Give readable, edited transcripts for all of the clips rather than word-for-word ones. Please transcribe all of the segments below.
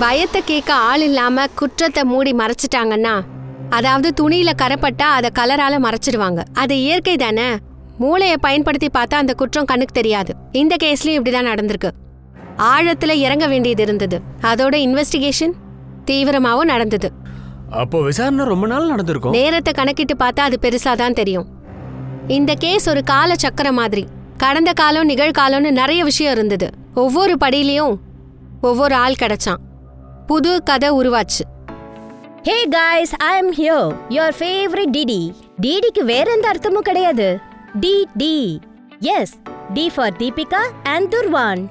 பயத்தை கேட்க ஆள் இல்லாம குற்றத்தை மூடி மறைச்சிட்டாங்கன்னா, அதாவது துணியில கரைப்பட்டா அதை கலரால மறைச்சிடுவாங்க. அது இயற்கை தானே. மூளையை பயன்படுத்தி பார்த்தா அந்த குற்றம் கண்ணுக்கு தெரியாது. இந்த கேஸ்லயும் இப்படிதான் நடந்திருக்கு. ஆழத்துல இறங்க வேண்டியது இருந்தது. அதோட இன்வெஸ்டிகேஷன் தீவிரமாவும் நடந்தது. அப்போ விசாரணை ரொம்ப நாள் நடந்திருக்கும். நேரத்தை கணக்கிட்டு பார்த்தா அது பெருசாதான் தெரியும். இந்த கேஸ் ஒரு கால சக்கரம் மாதிரி. கடந்த காலம், நிகழ்காலம்னு நிறைய விஷயம் இருந்தது. ஒவ்வொரு படியிலையும் ஒவ்வொரு ஆள் கிடைச்சான். புது கதை உருவாச்சு. ஹே guys, I am here, your favorite Didi. Didiக்கு வேற எந்த அர்த்தமும் கிடையாது. D. S, D for Deepika and Durvan.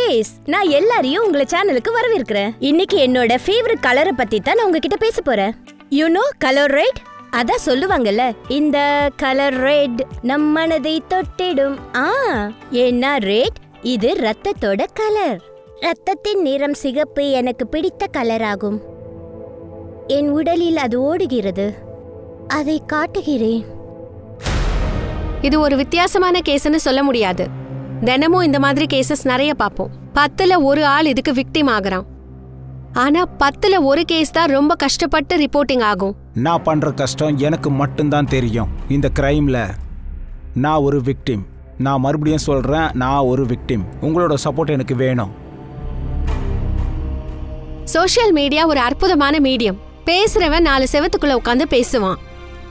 S, நான் எல்லாரையும் உங்க சேனலுக்கு வரவேற்கிறேன். இன்னைக்கு என்னோட ஃபேவரட் கலரை பத்தி தான் நான் உங்ககிட்ட பேச போறேன். You know colour red? அதான் சொல்லுவாங்கல்ல, இந்த கலர் ரெட் நம் மனதை தொட்டிடும். ஏன்னா ரெட் இது ரத்தத்தோட கலர். ரத்தத்தின் நிறம் சிகப்பு எனக்கு பிடித்த கலர் ஆகும். என் உடலில் அது ஓடுகிறது. அதை காட்டுகிறேன். இது ஒரு வித்தியாசமான கேஸ்னு சொல்ல முடியாது. தினமும் இந்த மாதிரி கேசஸ் நிறைய பார்ப்போம். 10ல் 1 ஆள் இதுக்கு விக்டிம் ஆகுறான். ஆனா 10ல் 1 கேஸ் தான் ரொம்ப கஷ்டப்பட்டு ரிப்போர்ட்டிங் ஆகும். நான் பண்ற கஷ்டம் எனக்கு மட்டும்தான் தெரியும். இந்த கிரைம்ல நான் ஒரு விக்டிம். நான் மறுபடியும் சொல்றேன், நான் ஒரு விக்டிம். உங்களோட சப்போர்ட் எனக்கு வேணும். சோஷியல் மீடியா ஒரு அற்புதமான மீடியம். பேசுறவன் 4 செவத்துக்குள்ள உட்காந்து பேசுவான்.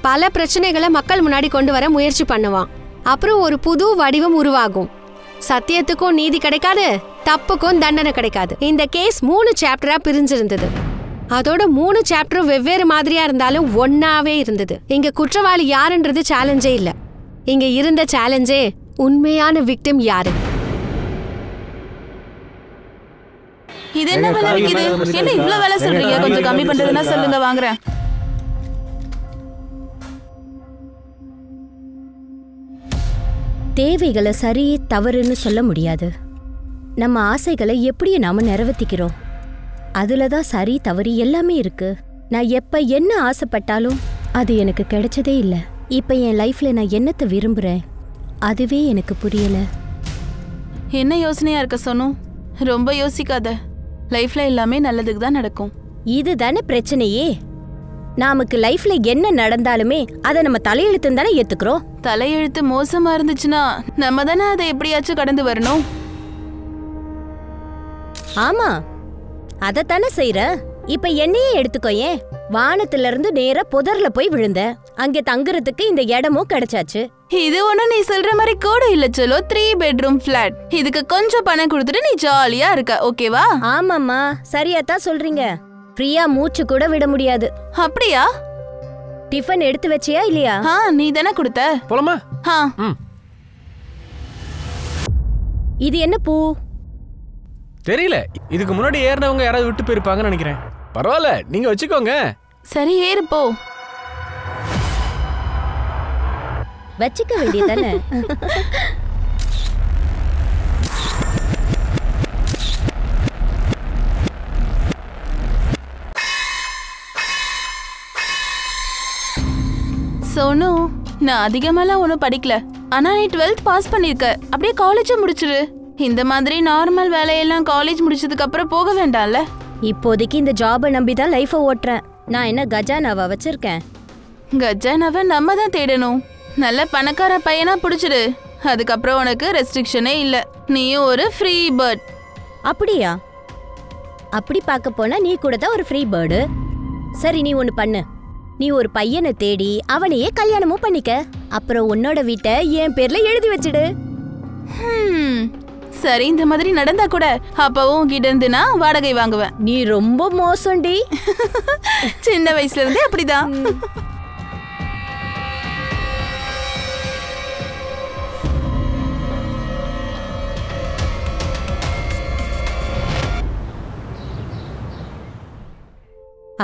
பல பிரச்சனைகளை மக்கள் முன்னாடி கொண்டு வர முயற்சி பண்ணுவான். அப்புறம் ஒரு புது வடிவம் உருவாகும். சத்தியத்துக்கும் நீதி கிடைக்காது, தப்புக்கும் தண்டனை கிடைக்காது. இந்த கேஸ் 3 சாப்டரா பிரிஞ்சிருந்தது. அதோட 3 சாப்டரும் வெவ்வேறு மாதிரியா இருந்தாலும் ஒன்னாவே இருந்தது. இங்க குற்றவாளி யாருன்றது சேலஞ்சே இல்ல. இங்க இருந்த சேலஞ்சே உண்மையான விக்டிம் யாரு. இது என்ன வேலை இருக்குது? என்ன இவ்ளோ வேலை சொல்றீங்க? கொஞ்சம் கம்மி பண்றதுன்னா சொல்லுங்க, வாங்குறேன். தேவைகளை சரி தவறுன்னு சொல்ல முடியாது. நம்ம ஆசைகளை எப்படி நாம நிறைவேற்றிக்கிறோம், அதுலதான் சரி தவறு எல்லாமே இருக்கு. நான் எப்ப என்ன ஆசைப்பட்டாலும் அது எனக்கு கிடைச்சதே இல்லை. இப்ப என் லைஃப்ல நான் என்னத்தை விரும்புறேன் அதுவே எனக்கு புரியல. என்ன யோசனையா இருக்க சொன்னோம்? ரொம்ப யோசிக்காத. லைஃப்ல எல்லாமே நல்லதுக்கு தான் நடக்கும். இதுதானே பிரச்சனையே. நமக்கு லைஃப்ல என்ன நடந்தாலுமே அதை நம்ம தலையெழுத்துன்னு தானே ஏத்துக்கிறோம். தலையெழுத்து மோசமா இருந்துச்சுன்னா நம்ம தானே அதை எப்படியாச்சும் கடந்து வரணும். ஆமா, அதத்தானே செய்யற. இப்ப என்னையே எடுத்துக்கோயே. வானத்துல இருந்து நேரா புதர்ல போய் விழுந்த. அங்கே தங்குறதுக்கு இந்த இடமும் கிடைச்சாச்சு. இது ஒண்ணு நீ சொல்ற மாதிரி கூட இல்ல செல்லோ. 3 bedroom plot. இதுக்கு கொஞ்சம் பணம் கொடுத்துட்டு நீ ஜாலியா இருக்க, ஓகேவா? ஆமாம்மா, சரியாத்தான் சொல்றீங்க. ஃப்ரீயா மூச்சு கூட விட முடியாது. அப்படியா? டிஃபன் எடுத்து வச்சியா இல்லையா? நீ தானே கொடுத்த. போலாமா? இது என்ன பூ? தெரியல. இதுக்கு முன்னாடி ஏறினவங்க யாராவது விட்டு போயிருப்பாங்கன்னு நினைக்கிறேன். பரவாயில்ல, நீங்க வச்சுக்கோங்க. சரி, ஏறு போ. வச்சுக்க வேண்டியதானே. சோனு, நான் அதிகமாலாம் ஒன்றும் படிக்கல. ஆனா நீ 12th பாஸ் பண்ணிருக்க. அப்படியே காலேஜும் முடிச்சிரு. இந்த மாதிரி நார்மல் வேலையெல்லாம் காலேஜ் முடிச்சதுக்கு அப்புறம் போக வேண்டாம்ல. இப்போதைக்கு இந்த ஜாபை நம்பிதான் லைஃபை ஓட்டுறேன். நான் என்ன கஜானாவா வச்சிருக்கேன்? கஜானாவை நம்ம தான் தேடணும். நல்ல பணக்கார பையனா பிடிச்சிடு. அதுக்கப்புறம் உனக்கு ரெஸ்ட்ரிக்ஷனே இல்லை. நீயும் ஒரு ஃப்ரீ பேர்ட். அப்படியா? அப்படி பார்க்க போனா நீ கூட தான் ஒரு ஃப்ரீ பேர்டு. சரி, நீ ஒன்று பண்ணு. நீ ஒரு பையனை தேடி அவனையே கல்யாணமும் பண்ணிக்க. அப்புறம் உன்னோட வீட்டை என் பேர்ல எழுதி வச்சிடு. சரி, இந்த மாதிரி நடந்தா கூட அப்பவும் கிட்ட இருந்து நான் வாடகை வாங்குவேன். நீ ரொம்ப மோசம்டி. சின்ன வயசுல இருந்தே அப்படிதான்.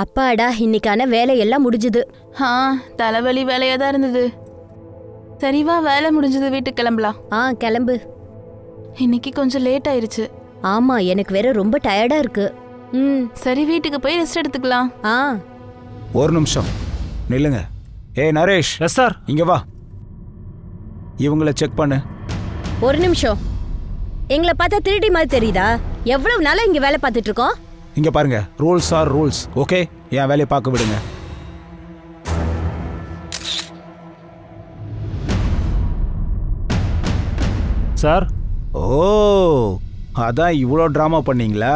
அப்பாடா, இன்னைக்கான வேலையெல்லாம் முடிஞ்சுது. தலைவலி வேலையா தான் இருந்தது. சரிவா, வேலை முடிஞ்சது, வீட்டுக்கு கிளம்பலாம். கிளம்பு. இன்னைக்கு கொஞ்சம் லேட் ஆயிருச்சு. ஆமா, எனக்கு வேற ரொம்ப டயர்டா இருக்கு. சரி, வீட்டுக்கு போய் ரெஸ்ட் எடுத்துக்கலாம். ஒரு நிமிஷம் நில்லுங்க. நரேஷ். Yes sir. இங்க வா. இவங்கள செக் பண்ணு. ஒரு நிமிஷம். எங்களை பார்த்தா திருடி மாதிரி தெரியுதா? எவ்வளவு நாளா இங்க வேலை பார்த்துட்டு இருக்கோம். இங்க பாருங்க, ரூல்ஸ் ஆர் ரூல்ஸ். ஓகே, என் வேலையை பார்க்க விடுங்க. சார். ஓ, அதான் இவ்வளோ ட்ராமா பண்ணீங்களா?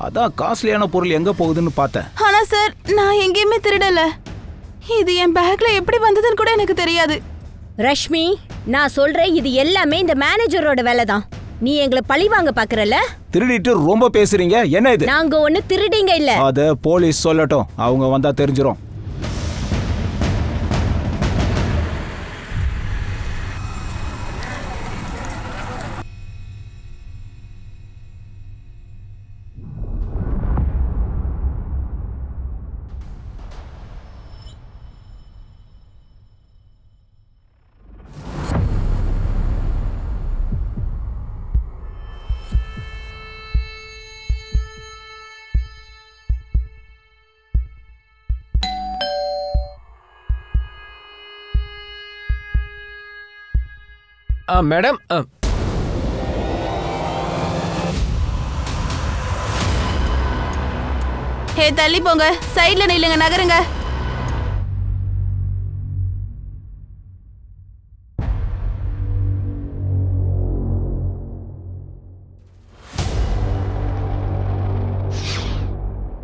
அதான் காஸ்ட்லியான பொருள் எங்க போகுதுன்னு பார்த்தேன். ஆனா சார், நான் எங்கேயுமே திருடல. இது என் பேக்ல எப்படி வந்ததுன்னு கூட எனக்கு தெரியாது. ரஷ்மி, நான் சொல்றேன், இது எல்லாமே இந்த மேனேஜரோட வேலை தான். நீ எங்களை பழி வாங்க பாக்குறல? திருடிட்டு ரொம்ப பேசுறீங்க. என்ன இது? நாங்க ஒண்ணு திருடிங்க இல்ல. அத போலீஸ் சொல்லட்டும், அவங்க வந்தா தெரிஞ்சிரும். மேடம், ஹே, தள்ளி போங்க. சைடுல நில்லுங்க, நகருங்க.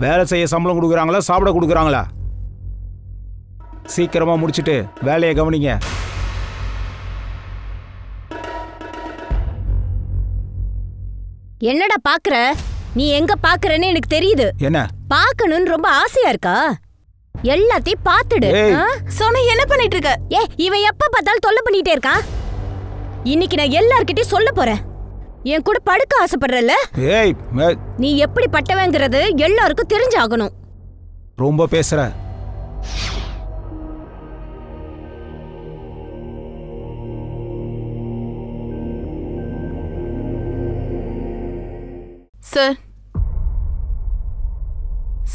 வேலை செய்ய சம்பளம் கொடுக்குறாங்களா, சாப்பிட கொடுக்குறாங்களா? சீக்கிரமா முடிச்சிட்டு வேலையை கவனிங்க. என்னடா பாக்குற? நீ எங்க பாக்குறன்னு எனக்கு தெரியுது. என்ன பாக்கணும்னு ரொம்ப ஆசையா இருக்கா? எல்லாத்தையும் பாத்துடு. சோனு, என்ன பண்ணிட்டு இருக்க? இவன் எப்ப பார்த்தாலும் தொல்லை பண்ணிட்டே இருக்கான். இன்னைக்கு நான் எல்லார்கிட்டயும் சொல்ல போறேன். என் கூட படுக்க ஆசைப்படுறல? நீ எப்படி பட்டவங்கிறது எல்லாருக்கும் தெரிஞ்சாகணும். ரொம்ப பேசுற.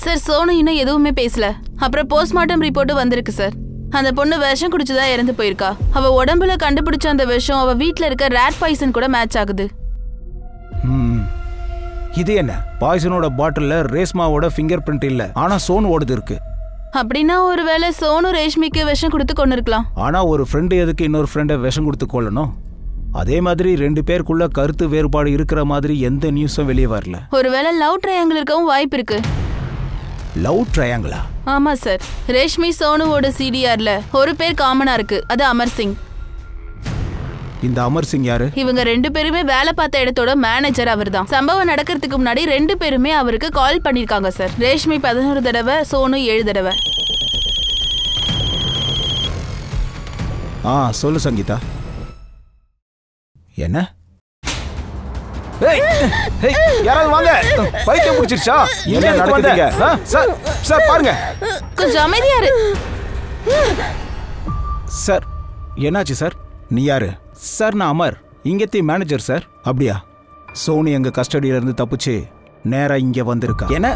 சார், சோனு இன்னும் எதுவுமே பேசல. அப்புறம் போஸ்ட்மார்ட்டம் ரிப்போர்ட் வந்திருக்கு சார். அந்த பொண்ணு விஷம் குடிச்சுதான் இறந்து போயிருக்கா. அவ உடம்புல கண்டுபிடிச்ச அந்த விஷம் அவ வீட்ல இருக்க ரேட் பாய்சன் கூட மேட்ச் ஆகுது. இது என்ன? பாய்சனோட பாட்டில்ல ரேஷ்மாவோட ஃபிங்கர் பிரிண்ட் இல்ல, ஆனா சோனுவோடது இருக்கு. அப்படின்னா ஒருவேளை சோனு ரேஷ்மிக்கு விஷம் கொடுத்து கொண்டு இருக்கலாம். ஆனா ஒரு ஃப்ரெண்டு எதுக்கு இன்னொரு ஃப்ரெண்டை விஷம் கொடுத்து கொள்ளணும்? அதே மாதிரி 2 பேருக்குள்ள கருத்து வேறுபாடு இருக்கிற மாதிரி எந்த நியூஸும் வெளியே வரல. ஒருவேளை லவ் ட்ரையாங்கிள் இருக்கவும் வாய்ப்பு இருக்கு. லவ் ட்ரையாங்கிளா? ஆமா சார். ரேஷ்மி சோனுவோட சிடிஆர்ல ஒரு பேர் காமனா இருக்கு. அது அமர் சிங். இந்த அமர் சிங் யாரு? இவங்க 2 பேருமே வேலை பார்த்த இடத்தோட மேனேஜர் அவர்தான். சம்பவம் நடக்கிறதுக்கு முன்னாடி 2 பேருமே அவருக்கு கால் பண்ணிருக்காங்க சார். ரேஷ்மி 11 தடவை, சோனு 7 தடவை. சொல்லு சங்கீதா. என்ன? யாராவது வாங்க. பைத்தியம் பிடிச்சிருச்சா? என்ன நடக்குதுங்க? சார் பாருங்க. கொஞ்சம் அமைதியா இரு. சார் என்னாச்சு சார்? நீ யாரு? சார் நான் அமர், இங்கத்தி மேனேஜர் சார். அப்படியா? சோனு எங்க கஸ்டடியில இருந்து தப்பிச்சு நேரா இங்க வந்திருக்கா. என்ன?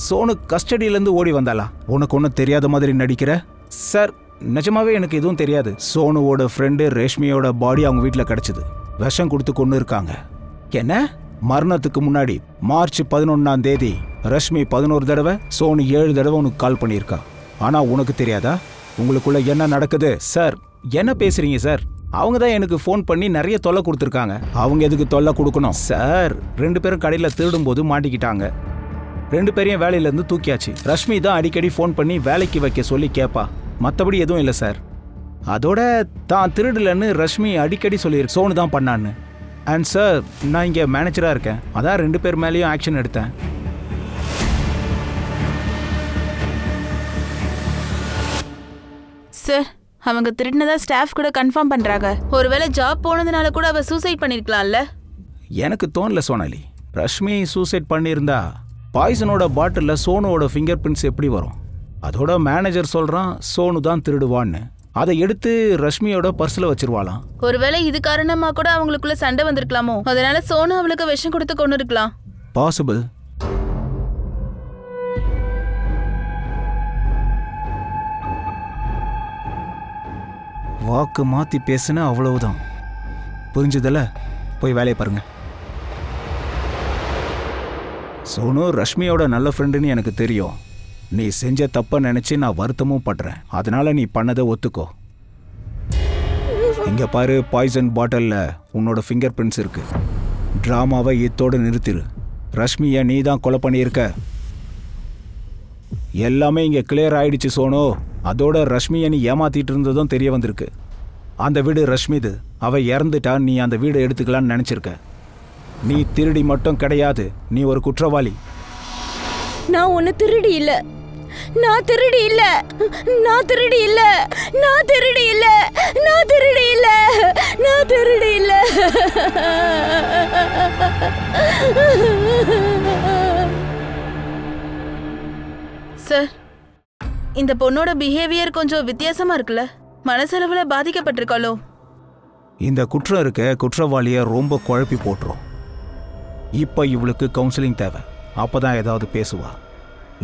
சோனு கஸ்டடியில இருந்து ஓடி வந்தாளா? உனக்கு ஒன்றும் தெரியாத மாதிரி நடிக்கிற? சார் நிஜமாவே எனக்கு எதுவும் தெரியாது. சோனுவோட ஃப்ரெண்டு ரேஷ்மியோட பாடி அவங்க வீட்டில் கிடைச்சது. விஷம் கொடுத்து கொண்டு இருக்காங்க. என்ன? மரணத்துக்கு முன்னாடி மார்ச் 11ஆம் தேதி ரஷ்மி 11 தடவை, சோனு 7 தடவை உனக்கு கால் பண்ணியிருக்கா. ஆனா உனக்கு தெரியாதா உங்களுக்குள்ள என்ன நடக்குது? சார் என்ன பேசுறீங்க சார்? அவங்க தான் எனக்கு ஃபோன் பண்ணி நிறைய தொல்லை கொடுத்துருக்காங்க. அவங்க எதுக்கு தொல்லை கொடுக்கணும்? சார் 2 பேரும் கடையில் திருடும் போது மாட்டிக்கிட்டாங்க. 2 பேரையும் வேலையிலேருந்து தூக்கியாச்சு. ரஷ்மி தான் அடிக்கடி ஃபோன் பண்ணி வேலைக்கு வைக்க சொல்லி கேட்பா. மற்றபடி எதுவும் இல்லை சார். அதோட தான் திருடலன்னு ரஷ்மி அடிக்கடி சொல்லியிருக்கு. சோனு தான் பண்ணான்னு. அண்ட் சார் நான் இங்கே மேனேஜராக இருக்கேன். அதான் 2 பேர் மேலேயும் ஆக்ஷன் எடுத்தேன். சார் அவங்க திருடினதா ஸ்டாஃப் கூட கன்ஃபார்ம் பண்றாங்க. ஒருவேளை ஜாப் போனதுனால கூட அவ சூசைட் பண்ணிருக்கலாம்ல? எனக்கு தோணல சோனாலி. ரஷ்மி சூசைட் பண்ணியிருந்தா பாய்சனோட பாட்டில்ல சோனுவோட ஃபிங்கர் பிரிண்ட்ஸ் எப்படி வரும்? அதோட மேனேஜர் சொல்றான் சோனு தான் திருடுவான்னு. அதை எடுத்து ரஷ்மியோட பர்ஸ்ல வச்சிருவாளாம். ஒருவேளை இது காரணமா கூட அவங்களுக்குள்ள சண்டை வந்திருக்கலாமோ? அதனால சோனு அவளுக்கு விஷம் கொடுத்து கொண்டு இருக்கலாம். பாசிபிள். வாக்கு மாத்தி பேசுன அவ்வளவுதான். புரிஞ்சதில்ல? போய் வேலையை பாருங்க. சோனு ரஷ்மியோட நல்ல ஃப்ரெண்டுன்னு எனக்கு தெரியும். நீ செஞ்ச தப்ப நினைச்சு நான் வருத்தமும் படுறேன். அதனால நீ பண்ணதை ஒத்துக்கோ. இங்க பாரு, பாய்சன் பாட்டில்ல உன்னோட ஃபிங்கர் பிரிண்ட்ஸ் இருக்கு. டிராமாவை இத்தோடு நிறுத்திரு. ரஷ்மியை நீ தான் கொலை பண்ணியிருக்க. எல்லாமே இங்க கிளியர் ஆயிடுச்சு சோனு. அதோட ரஷ்மியை நீ ஏமாத்திட்டு இருந்ததும் தெரிய வந்திருக்கு. அந்த வீடு ரஷ்மிது. அவ இறந்துட்டா நீ அந்த வீடு எடுத்துக்கலான்னு நினைச்சிருக்க. நீ திருடி மட்டும் கிடையாது, நீ ஒரு குற்றவாளி. நான் ஒன்னு திருடி இல்ல. நான் திருடி இல்ல. நான் திருடி இல்ல. நான் திருடி இல்ல. நான் திருடி இல்ல. நான் திருடி இல்ல. சார், இந்த பொண்ணோட பிஹேவியர் கொஞ்சம் வித்தியாசமா இருக்குல்ல? மனசளவுல பாதிக்கப்பட்டிருக்காளோ? இந்த குற்றம் இருக்க குற்றவாளியை ரொம்ப குழப்பி போட்டுரும். இப்போ இவளுக்கு கவுன்சிலிங் தேவை. அப்பதான் ஏதாவது பேசுவா.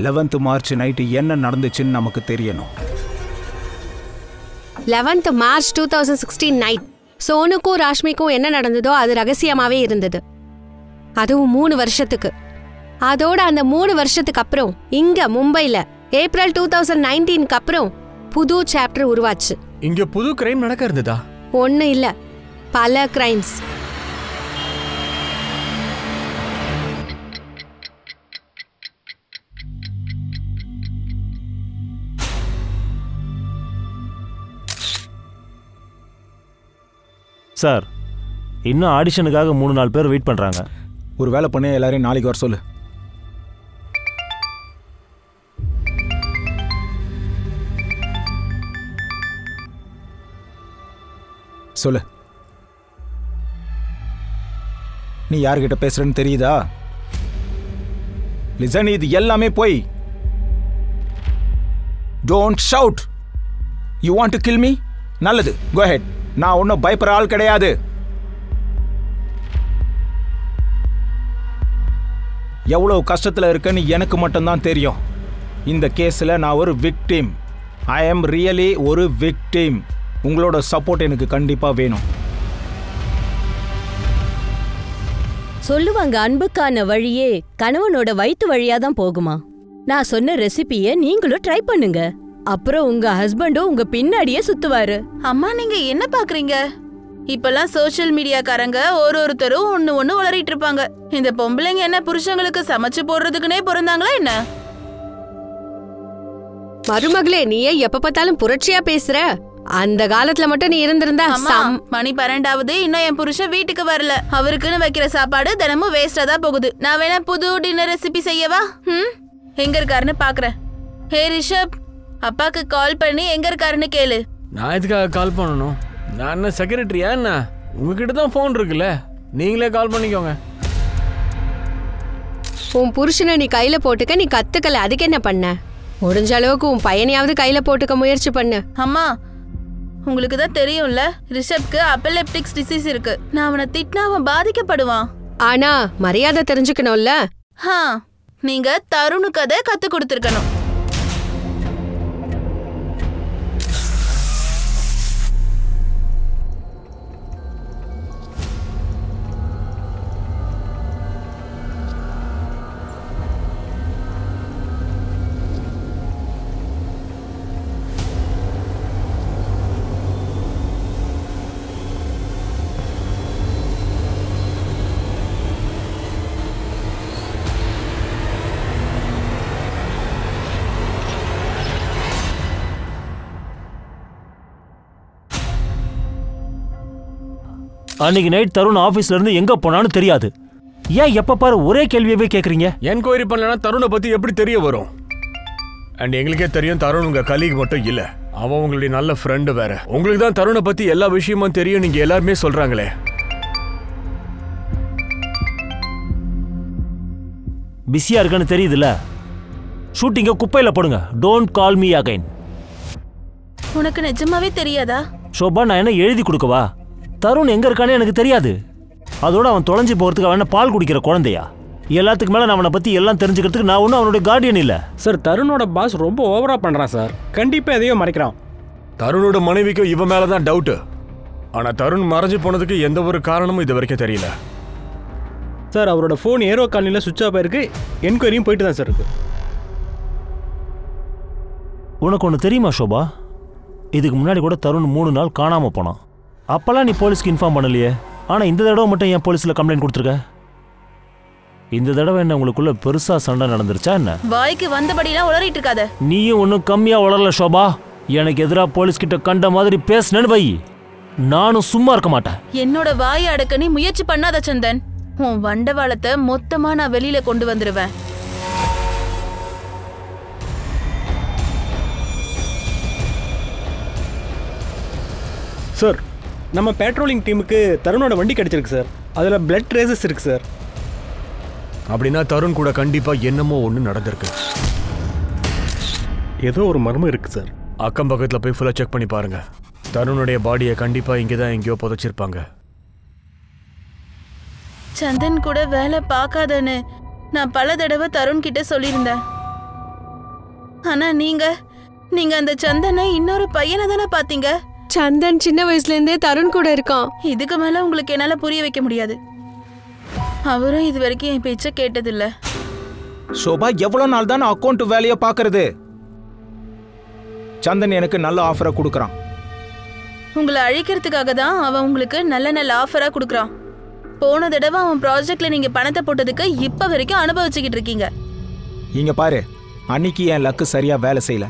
11th மார்ச் நைட்டு என்ன நடந்துச்சுன்னு நமக்கு தெரியணும். 11th மார்ச் 2016 நைட் சோனுக்கும் ராஷ்மிக்கும் என்ன நடந்ததோ அது ரகசியமாவே இருந்தது. அதுவும் 3 வருஷத்துக்கு. அதோட அந்த 3 வருஷத்துக்கு அப்புறம் இங்க மும்பைல ஏப்ரல் 2019க்கு அப்புறம் புது சாப்டர் உருவாச்சு. இங்க புது கிரைம் நடக்க இருந்ததா? ஒண்ணு இல்ல, பல கிரைம்ஸ். சார், இன்னும் ஆடிஷனுக்காக 3-4 பேர் வெயிட் பண்ணுறாங்க. ஒரு வேலை பண்ணி எல்லாரையும் நாளைக்கு வர சொல்லு. சொல்லு. நீ யார்கிட்ட பேசுறன்னு தெரியுதா? லிசன், இது எல்லாமே போய். Don't shout. You want to kill me? நல்லது, கோ ஹெட். நான் ஒன்றும் பயப்படுற ஆள் கிடையாது. எவ்வளவு கஷ்டத்தில் இருக்கன்னு எனக்கு மட்டும்தான் தெரியும். இந்த கேஸில் நான் ஒரு விக்டிம். ஐ ஆம் ரியலி ஒரு விக்டிம். உங்களோட சப்போர்ட் எனக்கு கண்டிப்பாக வேணும். சொல்லுவாங்க, அன்புக்கான வழியே கணவனோட வயிற்று வழியா தான் போகுமா. நான் சொன்ன ரெசிபியை நீங்களும் ட்ரை பண்ணுங்க. அப்புறம் உங்க ஹஸ்பண்டும் உங்க பின்னாடியே சுத்துவாரு. அம்மா, நீங்க என்ன பாக்குறீங்க? இப்பெல்லாம் சோஷியல் மீடியாக்காரங்க ஒருத்தரும் ஒண்ணு உளறிட்டு இருப்பாங்க. இந்த பொம்பளைங்க என்ன புருஷங்களுக்கு சமைச்சு போடுறதுக்குனே பிறந்தாங்களா என்ன? மருமகளே, நீயே எப்ப பார்த்தாலும் புரட்சியா பேசுற. அந்த காலத்துல மட்டும் நீ இருந்திருந்தா. மணி 12ஆவது, இன்னும் என் புருஷன் வீட்டுக்கு வரல. அவருக்குன்னு வைக்கிற சாப்பாடு தினமும் வேஸ்டா தான் போகுது. நான் வேணா புது டின்னர் ரெசிபி செய்யவா? எங்க இருக்காருன்னு பாக்குறேன். ஹே ரிஷப், அப்பாக்கு கால் பண்ணி எங்க இருக்காருன்னு கேளு. நான் எதுக்காக கால் பண்ணணும்? நான் என்ன செக்ரட்டரியா என்ன? உங்ககிட்ட தான் ஃபோன் இருக்குல்ல, நீங்களே கால் பண்ணிக்கோங்க. உன் புருஷனை நீ கையில போட்டுக்க நீ கத்துக்கல, அதுக்கு என்ன பண்ண? முடிஞ்ச அளவுக்கு உன் பையனையாவது கையில போட்டுக்க முயற்சி பண்ணு. அம்மா, உங்களுக்கு தான் தெரியும்ல, ரிஷப்க்கு அப்பெலெப்டிக்ஸ் டிசீஸ் இருக்கு. நான் அவனை திட்டினா அவன் பாதிக்கப்படுவான். ஆனா மரியாதை தெரிஞ்சுக்கணும்ல. நீங்க தருணுக்கு அதை கத்து கொடுத்துருக்கணும். அன்னைக்கு நைட் தருண் ஆபீஸ்ல இருந்து எங்க போனான்னு தெரியாது. ஏன் எப்ப பாரு ஒரே கேள்வியவே கேக்குறீங்க? என்கொயரி பண்ணலனா தருணை பத்தி எப்படி தெரிய வரும்? அண்ட் எங்களுக்கே தெரியும் தருண் உங்க கலீக் மட்டும் இல்ல, அவன் உங்களுடைய நல்ல ஃப்ரெண்டு வேற. உங்களுக்கு தான் தருணை பத்தி எல்லா விஷயமும் தெரியும், நீங்க எல்லாருமே சொல்றாங்களே. பிஸியா இருக்கன்னு தெரியுதுல்ல. ஷூட்டிங்க குப்பையில போடுங்க. Don't call me again. உனக்கு நிஜமாவே தெரியாதா? ஷோபா, நான் என்ன எழுதி கொடுக்கவா? தருண் எங்க இருக்கானே எனக்கு தெரியாது. அதோட அவன் தொலைஞ்சு போறதுக்கு அவன் பால் குடிக்கிற குழந்தையா? எல்லாத்துக்கு மேல நான் அவனை பத்தி எல்லாம் தெரிஞ்சுக்கிறதுக்கு நான் ஒன்றும் அவனுடைய கார்டியன் இல்ல. சார், தருணோட பாஸ் ரொம்ப ஓவரா பண்றான் சார். கண்டிப்பா எதையோ மறைக்கிறான். தருணோட மனைவிக்கும் இவன் மேலதான் டவுட். ஆனா தருண் மறைஞ்சு போனதுக்கு எந்த ஒரு காரணமும் இது வரைக்கும் தெரியல. சார் அவரோட ஃபோன் ஏரோ காலனியில் சுவிட்ச் ஆஃப் ஆயிருக்கு. என்கொயரியும் போயிட்டு தான் சார் இருக்கு. உனக்கு ஒன்று தெரியுமா ஷோபா, இதுக்கு முன்னாடி கூட தருண் 3 நாள் காணாமல் போனான். அப்போல்லாம் நீ போலீஸ்க்கு இன்ஃபார்ம் பண்ணலையே. ஆனால் இந்த தடவை மட்டும் ஏன் போலீஸில் கம்ப்ளைண்ட் கொடுத்துருக்க? இந்த தடவை என்ன உங்களுக்குள்ள பெருசாக சண்டை நடந்துருச்சா என்ன? வாய்க்கு வந்தபடியெல்லாம் உளறிட்டு இருக்காத. நீயும் ஒன்றும் கம்மியாக உளரல ஷோபா. எனக்கு எதிராக போலீஸ்கிட்ட கண்ட மாதிரி பேசுனேன்னு வை, நானும் சும்மா இருக்க மாட்டேன். என்னோட வாயை அடக்க நீ முயற்சி பண்ணாத சந்தன். உன் வண்டவாளத்தை மொத்தமா நான் வெளியில கொண்டு வந்துருவேன். சார் நம்ம பேட்ரோலிங் டீமுக்கு தருணோட வண்டி கிடைச்சிருக்கு சார். அதில் பிளட் ட்ரேசஸ் இருக்கு சார். அப்படின்னா தருண் கூட கண்டிப்பாக என்னமோ ஒன்று நடந்திருக்கு. ஏதோ ஒரு மர்மம் இருக்கு சார். அக்கம் பக்கத்தில் போய் ஃபுல்லாக செக் பண்ணி பாருங்க. தருணுடைய பாடியை கண்டிப்பாக இங்கே தான் எங்கேயோ புதைச்சிருப்பாங்க. சந்தன் கூட வேலை பார்க்காதன்னு நான் பல தடவை தருண் கிட்ட சொல்லியிருந்தேன். ஆனா நீங்க அந்த சந்தனை இன்னொரு பையனை தானே பாத்தீங்க. சந்தன் சின்ன வயசுல இருந்தே தருண் கூட இருக்கான். இதுக்கு மேல உங்களுக்கு என்னால புரிய வைக்க முடியாது. அவரும் இது வரைக்கும் என் பேச்ச கேட்டதில்ல. ஷோபா, எவ்வளவு நாள் தான் அக்கௌண்ட் வேலையை பாக்குறது? சந்தன் எனக்கு நல்ல ஆஃபரை கொடுக்கறான். உங்களை அழிக்கிறதுக்காக தான் அவன் உங்களுக்கு நல்ல நல்ல ஆஃபரா கொடுக்கறான். போன தடவை அவன் ப்ராஜெக்ட்ல நீங்க பணத்தை போட்டதுக்கு இப்ப வரைக்கும் அனுபவிச்சுக்கிட்டு இருக்கீங்க. இங்க பாரு, அன்னைக்கு என் லக்கு சரியா வேலை செய்யல.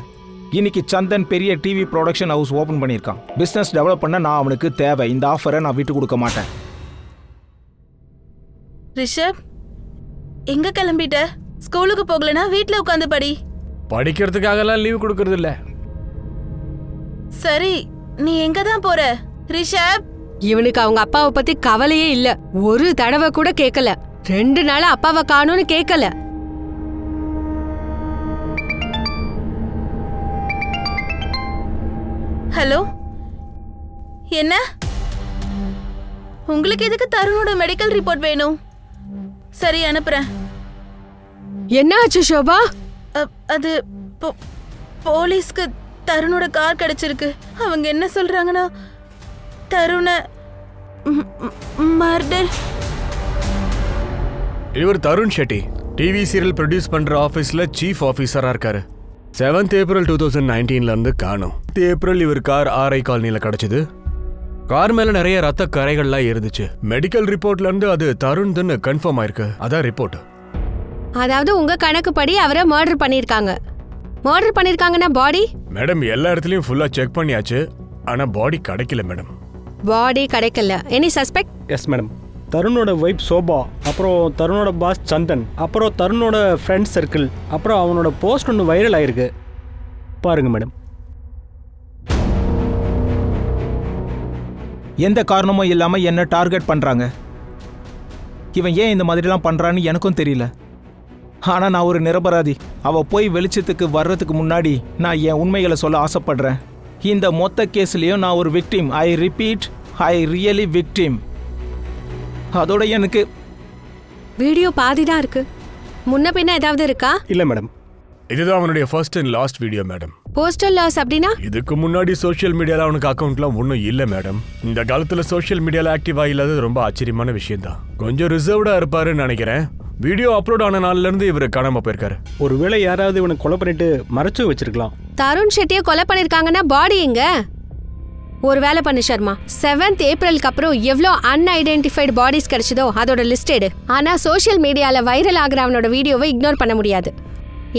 இன்னைக்கு சந்தன் பெரிய டிவி ப்ரொடக்ஷன் ஹவுஸ் ஓபன் பண்ணியிருக்கான். பிசினஸ் டெவலப் பண்ண நான் அவனுக்கு தேவை. இந்த ஆஃபரை நான் விட்டு கொடுக்க மாட்டேன். ரிஷப், எங்க கிளம்பிட்ட? ஸ்கூலுக்கு போகலனா வீட்ல உட்காந்து படி. படிக்கிறதுக்காகலாம் லீவ் கொடுக்கறது இல்ல. சரி, நீ எங்க தான் போற ரிஷப்? இவனுக்கு அவங்க அப்பாவை பத்தி கவலையே இல்ல. ஒரு தடவை கூட கேட்கல. 2 நாளா அப்பாவை காணோன்னு கேட்கல. ஹலோ, என்ன? உங்களுக்கு எதுக்கு தருணோட மெடிக்கல் ரிப்போர்ட் வேணும்? சரி, அனுப்புறேன். என்ன ஆச்சு ஷோபா? அது போலீஸ்க்கு தருணோட கார் கிடைச்சிருக்கு. அவங்க என்ன சொல்றாங்கன்னா தருண மர்டர். இவர் Tarun Shetty TV serial produce பண்ற ஆபீஸ்ல சீஃப் ஆபீசரா இருக்காரு. 7th ஏப்ரல் 2019 இருந்து காணும். ஏப்ரல் இவர் கார் ஆர்ஐ காலனில கிடைச்சது. கார் மேல நிறைய ரத்த கரைகள்லாம் இருந்துச்சு. மெடிக்கல் ரிப்போர்ட்ல இருந்து அது தருண் தான் கன்ஃபார்ம் ஆயிருக்கு. அதான் ரிப்போர்ட். அதாவது உங்க கணக்குப்படி அவரை மர்டர் பண்ணிருக்காங்க. மர்டர் பண்ணிருக்காங்கன்னா பாடி? மேடம், எல்லா இடத்துலயும் ஃபுல்லா செக் பண்ணியாச்சு. ஆனா பாடி கிடைக்கல மேடம். பாடி கிடைக்கல. Any suspect? Yes madam. தருணோட வைஃப் சோபா, அப்புறம் தருணோட பாஸ் சந்தன், அப்புறம் தருணோட ஃப்ரெண்ட் சர்க்கிள், அப்புறம் அவனோட போஸ்ட் ஒன்று வைரல் ஆயிருக்கு. பாருங்க மேடம். எந்த காரணமும் இல்லாம என்ன டார்கெட் பண்றாங்க. இவன் ஏன் இந்த மாதிரிலாம் பண்றான்னு எனக்கும் தெரியல. ஆனா நான் ஒரு நிரபராதி. அவ போய் வெளிச்சத்துக்கு வர்றதுக்கு முன்னாடி நான் என் உண்மைகளை சொல்ல ஆசைப்படுறேன். இந்த மொத்த கேஸ்லயும் நான் ஒரு victim. I repeat, I really victim. அதோட எனக்கு வீடியோ பாதிதான் இருக்கு. முன்ன பின்ன ஏதாவது இருக்கா? இல்ல மேடம். இதுதான் அவனுடைய first and last video madam. Postal laws அப்படின்னா? இதுக்கு முன்னாடி சோஷியல் மீடியால அவனுக்கு அக்கௌண்ட்லாம் ஒன்றும் இல்லை மேடம். இந்த காலத்துல சோஷியல் மீடியால ஆக்டிவா இல்லாதது ரொம்ப ஆச்சரியமான விஷயம் தான். கொஞ்சம் ரிசர்வ்டா இருப்பாருன்னு நினைக்கிறேன். வீடியோ அப்லோட் ஆன நாள்ல இருந்து இவர் காணாம போயிருக்காரு. ஒருவேளை யாராவது இவனை கொலை பண்ணிட்டு மறைச்சு வச்சிருக்கலாம். தருண் ஷெட்டியை கொலை பண்ணிருக்காங்கன்னா பாடி எங்க? ஒரு வேலை பண்ணு சர்மா, 7th ஏப்ரலுக்கு அப்புறம் எவ்வளோ அன்ஐடென்டிஃபைடு பாடிஸ் கிடைச்சதோ அதோட லிஸ்ட் எடு. ஆனா சோஷியல் மீடியால வைரல் ஆகிற அவனோட வீடியோவை இக்னோர் பண்ண முடியாது.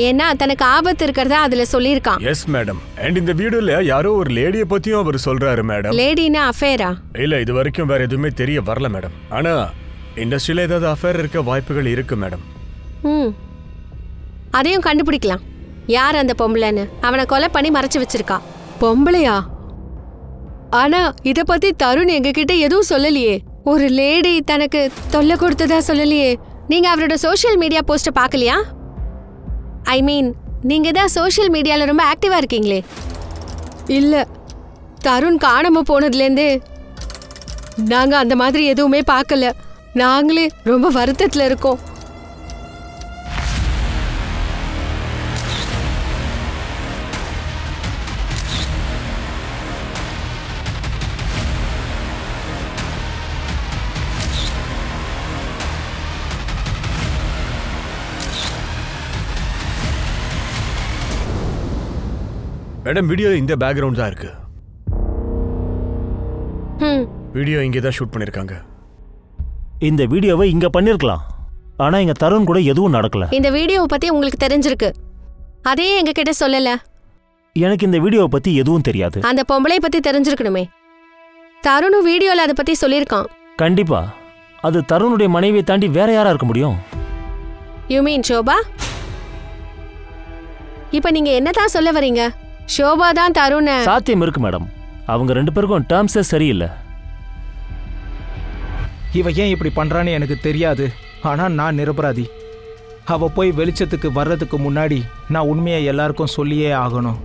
ஏன்னா தனக்கு ஆபத்து இருக்கிறதா அதுல சொல்லியிருக்கான். Yes madam. அண்ட் இந்த வீடியோல யாரோ ஒரு லேடியை பத்தியும் அவர் சொல்றாரு மேடம். லேடினா அஃபேரா? இல்ல, இது வரைக்கும் வேற எதுவுமே தெரிய வரல மேடம். ஆனா இண்டஸ்ட்ரியில ஏதாவது அஃபேர் இருக்க வாய்ப்புகள் இருக்கு மேடம். அதையும் கண்டுபிடிக்கலாம். யார் அந்த பொம்பளைன்னு. அவனை கொலை பண்ணி மறைச்சு வச்சிருக்கா. பொம்பளையா? ஆனா இத பத்தி தருண் எங்ககிட்ட எதுவும் சொல்லலையே. ஒரு லேடி தனக்கு தொல்லை கொடுத்ததா சொல்லலையே. நீங்க அவரோட சோஷியல் மீடியா போஸ்ட பார்க்கலையா? ஐ மீன், நீங்க தான் சோஷியல் மீடியால ரொம்ப ஆக்டிவா இருக்கீங்களே. இல்ல, தருண் காணாம போனதுலேருந்து நாங்க அந்த மாதிரி எதுவுமே பார்க்கல. நாங்களே ரொம்ப வருத்தத்துல இருக்கோம். மேடம் வீடியோ இந்த பேக்ரவுண்ட் தான் இருக்கு. வீடியோ இங்கே தான் ஷூட் பண்ணிருக்காங்க. இந்த வீடியோவை இங்க பண்ணிருக்கலாம். ஆனா இங்க தருண் கூட எதுவும் நடக்கல. இந்த வீடியோவை பத்தி உங்களுக்கு தெரிஞ்சிருக்கு, அதே எங்க கிட்ட சொல்லல. எனக்கு இந்த வீடியோவை பத்தி எதுவும் தெரியாது. அந்த பொம்பளை பத்தி தெரிஞ்சிருக்கணுமே. தருணும் வீடியோல அதை பத்தி சொல்லியிருக்கான். கண்டிப்பா அது தருணுடைய மனைவியை தாண்டி வேற யாரா இருக்க முடியும்? You mean Shobha? இப்ப நீங்க என்னதான் சொல்ல வரீங்க? ஷோபா தான் தருண? சாத்தியம் இருக்கு மேடம். அவங்க 2 பேருக்கும் டேர்ம்ஸே சரியில்லை. இவ ஏன் இப்படி பண்றான்னு எனக்கு தெரியாது. ஆனா நான் நிரபராதி. அவ போய் வெளிச்சத்துக்கு வர்றதுக்கு முன்னாடி நான் உண்மையை எல்லாருக்கும் சொல்லியே ஆகணும்.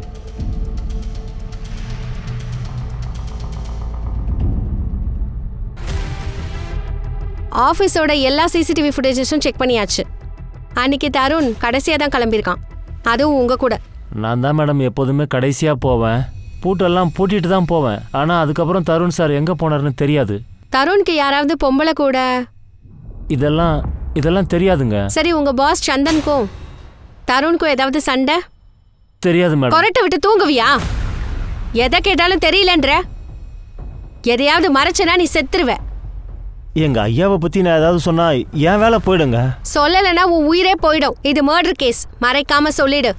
ஆஃபீஸோட எல்லா சிசிடிவி ஃபுட்டேஜஸும் செக் பண்ணியாச்சு. அன்னைக்கு தருண் கடைசியாக தான் கிளம்பியிருக்கான், அதுவும் உங்க கூட. நான் தான் மேடம் எப்போதுமே கடைசியாக போவேன், பூட்டெல்லாம் பூட்டிட்டு தான் போவேன். ஆனால் அதுக்கப்புறம் தருண் சார் எங்கே போனார்னு தெரியாது. தருணுக்கு யாராவது பொம்பளை கூட? இதெல்லாம் தெரியாதுங்க. சரி, உங்க பாஸ் சந்தனுக்கும் தருணுக்கும் ஏதாவது சண்டை? தெரியாது மேடம். கொரட்டை விட்டு தூங்குவியா? எதை கேட்டாலும் தெரியலன்ற. எதையாவது மறைச்சனா நீ செத்துருவ. எங்க ஐயாவை பத்தி நான் ஏதாவது சொன்னா என் வேலை போயிடுங்க. சொல்லலைன்னா உன் உயிரே போயிடும். இது மர்டர் கேஸ், மறைக்காம சொல்லிடு.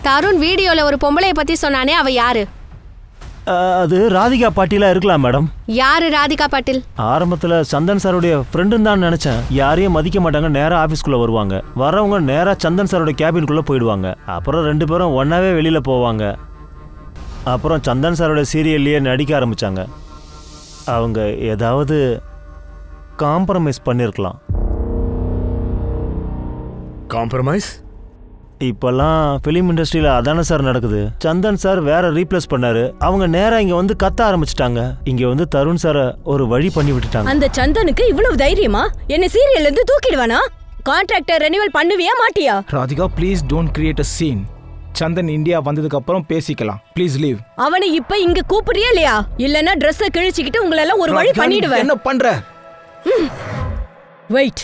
தருண் வீடியோல ஒரு பொம்பளைய பத்தி சொன்னானே, அவ யாரு? அது ராதிகா பாட்டிலா இருக்கலாம் மேடம். யாரு ராதிகா பாட்டில்? ஆரம்பத்துல சந்தன் சாருடைய ஃப்ரெண்டுன்னு தான் நினைச்சேன். யாரையும் மதிக்க மாட்டாங்க, நேரா ஆபீஸ்க்குள்ள வருவாங்க. வரவங்க நேரா சந்தன் சாரோட கேபின்குள்ள போயிடுவாங்க. அப்புறம் 2 பேரும் ஒன்னாவே வெளியில போவாங்க. அப்புறம் சந்தன் சாரோட சீரியல்லையே நடிக்க ஆரம்பிச்சாங்க. அவங்க ஏதாவது காம்ப்ரமைஸ் பண்ணிருக்கலாம். காம்ப்ரமைஸ்? இப்பெல்லாம் ஃபிலிம் இண்டஸ்ட்ரியில அதான சார் நடக்குது. சந்தன் சார் வேற ரீப்ளேஸ் பண்ணாரு. அவங்க நேரா இங்க வந்து கத்த ஆரம்பிச்சிட்டாங்க. இங்க வந்து தருண் சார ஒரு வழி பண்ணி விட்டுட்டாங்க. அந்த சந்தனுக்கு இவ்வளவு தைரியமா? என்ன சீரியல்ல இருந்து தூக்கிடுவானா? கான்ட்ராக்டர் ரெனிவல் பண்ணுவியா மாட்டியா? Radhika please don't create a scene. Chandan India வந்ததுக்கு அப்புறம் பேசிக்கலாம். Please leave. அவனை இப்ப இங்க கூப்பிடுறியா இல்லையா? இல்லனா Dress கிழிச்சிக்கிட்டு உங்களை எல்லாம் ஒரு வழி பண்ணிடுவேன். என்ன பண்ற? வெயிட்.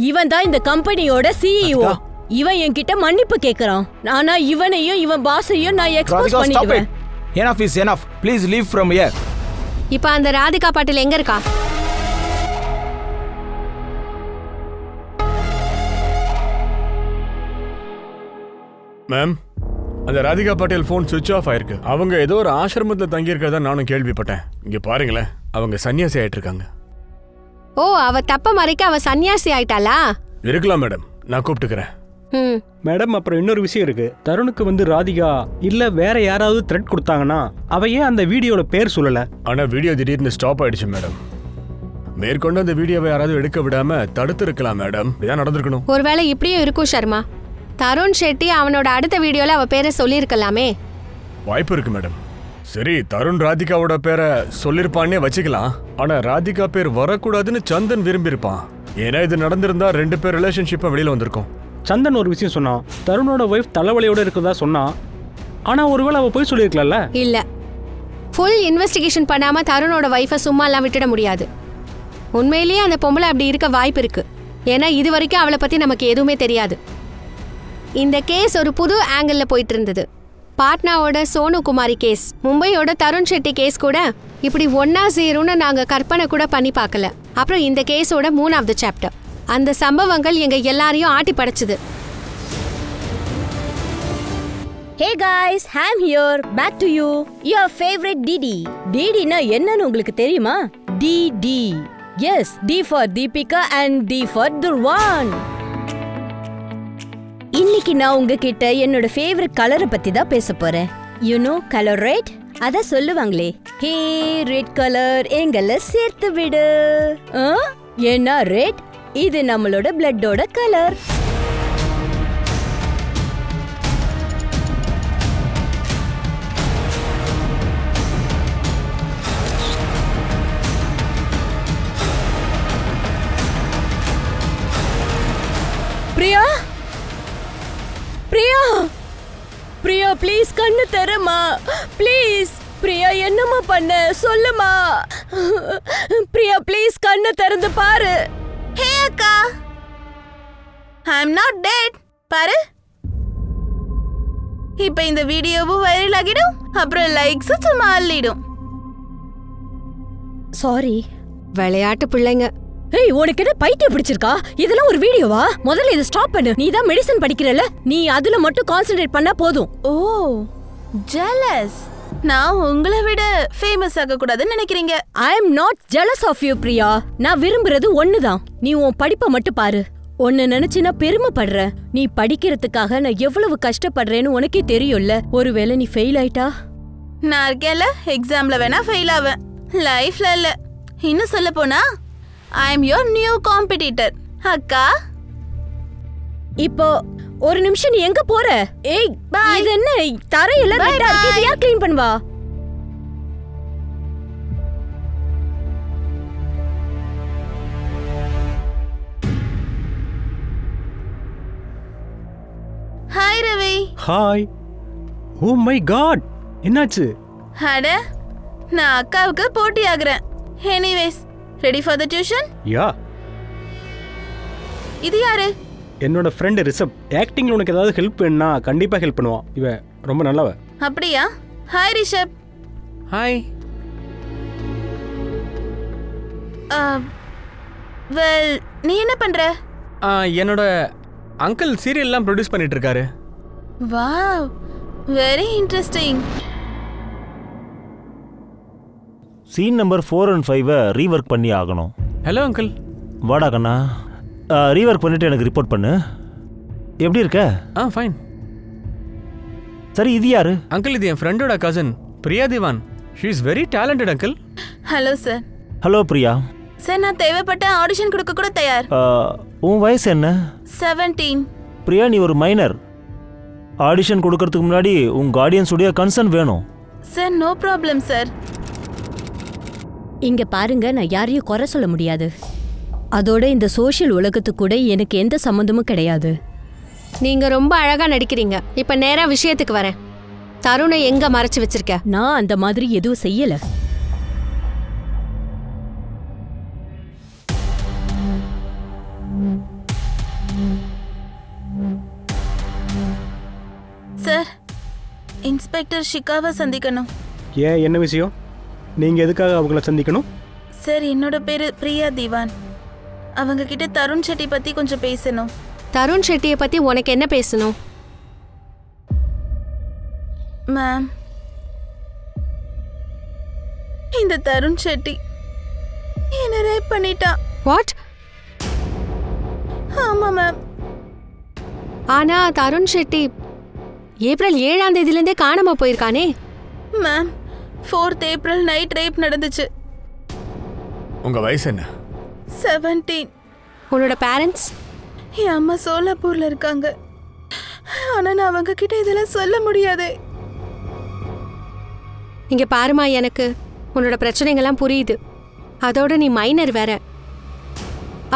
இவன் தான் இந்த கம்பெனியோட CEO. இவன் என்கிட்ட மன்னிப்பு கேக்குறான். ஆனா இவனையும் இவன் பாஸையும் நான் எக்ஸ்போஸ் பண்ணிடுவேன். Enough is enough. Please leave from here. இப்ப அந்த ராதிகா பாட்டில் எங்க இருக்கா? மேம், அந்த ராதிகா பாட்டில் ஃபோன் சுவிட்ச் ஆஃப் ஆயிருக்கு. அவங்க ஏதோ ஒரு ஆசிரமத்தில் தங்கியிருக்கிறதா நானும் கேள்விப்பட்டேன். இங்க பாருங்களேன், அவங்க சன்னியாசி ஆயிட்டு இருக்காங்க. ஓ, அவ தப்ப மறைக்க அவ சன்னியாசி ஆயிட்டாளா? இருக்கலாம் மேடம், நான் கூப்பிட்டுக்கிறேன். மேடம், அப்புறம் இன்னொரு விஷயம் இருக்கு. தருணுக்கு வந்து ராதிகா இல்ல வேற யாராவது த்ரெட் கொடுத்தாங்கன்னா அவ ஏன் அந்த வீடியோட பேர் சொல்லல? ஆனா வீடியோ திடீர்னு ஸ்டாப் ஆயிடுச்சு மேடம். மேற்கொண்டு அந்த வீடியோவை யாராவது எடுக்க விடாம தடுத்து இருக்கலாம் மேடம். இதான் நடந்திருக்கணும். ஒருவேளை இப்படியும் இருக்கும் சர்மா. தருண் ஷெட்டி அவனோட அடுத்த வீடியோல அவ பேரை சொல்லியிருக்கலாமே. வாய்ப்பு இருக்கு மேடம். சரி, தருண் ராதிகாவோட பேரை சொல்லிருப்பான்னே வச்சுக்கலாம். ஆனா ராதிகா பேர் வரக்கூடாதுன்னு சந்தன் விரும்பியிருப்பான். ஏன்னா இது நடந்திருந்தா 2 பேர் ரிலேஷன்ஷிப்பை வெளியில வந்திருக்கும். சந்தன் ஒரு விஷயம் சொன்னான், தருணோட ஒய்ஃப் தலைவலியோட இருக்கதா சொன்னா. ஆனா ஒருவேளை அவ போய் சொல்லியிருக்கலாம்ல? இல்ல, ஃபுல் இன்வெஸ்டிகேஷன் பண்ணாம தருணோட ஒய்ஃபை சும்மா எல்லாம் விட்டுட முடியாது. உண்மையிலேயே அந்த பொம்பளை அப்படி இருக்க வாய்ப்பு இருக்கு. ஏன்னா இது வரைக்கும் அவளை பத்தி நமக்கு எதுவுமே தெரியாது. இந்த கேஸ் ஒரு புது ஆங்கிள் போயிட்டு இருந்தது. பாட்னாவோட சோனு குமாரி கேஸ், மும்பையோட தருண் ஷெட்டி கேஸ் கூட இப்படி ஒன்னா சேரும்னு நாங்க கற்பனை கூட பண்ணி பார்க்கல. அப்புறம் இந்த கேஸோட 3வது சாப்டர், அந்த சம்பவங்கள் எங்க எல்லாரையும் ஆட்டி படைச்சது. Hey guys, I'm here. Back to you. Your favorite Didi. Didi na என்னன்னு உங்களுக்கு தெரியுமா? DD. Yes, D for Deepika and D for Durwan. இன்னைக்கு நான் உங்ககிட்ட என்னோட ஃபேவரட் கலரை பத்தி தான் பேச போறேன். You know color red? அத சொல்லுவாங்களே, ஹே ரெட் கலர் எங்கள சேர்த்து விடு. ஏன்னா ரெட் இது நம்மளோட பிளட்டோட கலர். பிரியா, பிரியா, பிரியா ப்ளீஸ் கண்ணு தரமா ப்ளீஸ். பிரியா என்னம்மா பண்ண சொல்லுமா. பிரியா ப்ளீஸ் கண்ணு திறந்து பாரு. ஹே அக்கா, ஐ அம் நாட் டெட். பாரு. இப்ப இந்த வீடியோவும் வைரல் ஆகிடும், அப்புறம் லைக்ஸ் சும்மா அள்ளிடும். சாரி. விளையாட்டு பிள்ளைங்க. ஏய், உனக்கு என்ன பைத்தியம் பிடிச்சிருக்கா? இதெல்லாம் ஒரு வீடியோவா? முதல்ல இதை ஸ்டாப் பண்ணு. நீ தான் மெடிசன் படிக்கிறல, நீ அதுல மட்டும் கான்சென்ட்ரேட் பண்ணா போதும். Oh, jealous. நான் உங்களை விட ஃபேமஸ் ஆக கூடாதுன்னு நினைக்கிறீங்க. I am not jealous of you Priya. நான் விரும்புறது ஒண்ணுதான். நீ உன் படிப்பை மட்டும் பாரு. உன்னை நினைச்சு நான் பெருமைப்படுற. நீ படிக்கிறதுக்காக நான் எவ்வளவு கஷ்டப்படுறேன்னு உனக்கே தெரியும்ல. ஒருவேளை நீ ஃபெயில் ஆயிட்டா? நான் இருக்கேன்ல, எக்ஸாம்ல வேணா ஃபெயில் ஆவேன், லைஃப்ல இல்ல. இன்னும் சொல்ல போனா ஐ அம் யுவர் நியூ காம்படிட்டர். அக்கா, இப்போ ஒரு நிமிஷம், நீ எங்க போற? ஏய், இது என்ன தரையெல்லாம் ரெட்டா இருக்கு, இதை யார் க்ளீன் பண்ணுவா? Hi Ravi. Hi. Oh my god, என்னாச்சு? அட, நான் அக்காவுக்கு போட்டி ஆகுறேன். Anyways, ready for the tuition? Yeah. இது யாரு? என்னோட ஃப்ரெண்டு ரிஷப். ஆக்டிங்ல உனக்கு ஏதாவது ஹெல்ப் வேணும்னா கண்டிப்பா ஹெல்ப் பண்ணுவான். இவன் ரொம்ப நல்லவ. அப்படியா? ஹாய் ரிஷப். ஹாய். வெல், நீ என்ன பண்ற? என்னோட அங்கிள் சீரியல்லாம் ப்ரொடியூஸ் பண்ணிட்டு இருக்காரு. Wow, very interesting. Scene number 4 and 5 rework பண்ணி ஆகணும். Hello uncle. வாடா கண்ணா, ரீவொர்க் பண்ணிட்டு எனக்கு ரிப்போர்ட் பண்ணு. எப்படி இருக்க? ஃபைன். சரி, இது யாரு? அங்கிள், இது என் ஃப்ரெண்டோட cousin Priya Diwan. She is very talented uncle. Hello sir. Hello Priya. Sir, நான் தேவைப்பட்ட ஆடிஷன் கொடுக்க கூட தயார். உன் வயசு என்ன? 17. பிரியா, நீ ஒரு மைனர். ஆடிஷன் கொடுக்கறதுக்கு முன்னாடி உன் கார்டியன்ஸுடைய கன்சர்ன் வேணும். Sir, no problem sir. இங்க பாருங்க, நான் யாரையும் குறை சொல்ல முடியாது. அதோட இந்த சோஷியல் உலகத்துக்கு கூட எனக்கு எந்த சம்மந்தமும் கிடையாது. நீங்க ரொம்ப அழகா நடிக்கிறீங்க. இப்ப நேரா விஷயத்துக்கு வரேன். தருணை எங்க மறைச்சு வச்சிருக்க? நான் அந்த மாதிரி எதுவும் செய்யல. சார், இன்ஸ்பெக்டர் ஷிகாவை சந்திக்கணும். ஏன், என்ன விஷயம்? நீங்க எதுக்காக அவங்கள சந்திக்கணும்? சார், என்னோட பேரு பிரியா திவான். அவங்க கிட்ட தருண் செட்டி பத்தி கொஞ்சம் பேசணும். தருண் ஷெட்டியை பத்தி உனக்கு என்ன பேசணும்? மேம், இந்த தருண் செட்டி என்ன ரேப் பண்ணிட்டான். வாட்? ஆமா மேம். ஆனா தருண் ஷெட்டி ஏப்ரல் 7ஆம் தேதியிலேருந்தே காணாம போயிருக்கானே. Ma'am, 4th April night rape நடந்துச்சு. உங்க வயசு என்ன? 17. உன்னோட பேரண்ட்ஸ்? என் அம்மா சோலாப்பூர்ல இருக்காங்க. ஆனா நான் அவங்க கிட்ட இதெல்லாம் சொல்ல முடியாது. இங்க பாருமா, எனக்கு உன்னோட பிரச்சனைகள்லாம் புரியுது. அதோட நீ மைனர் வேற.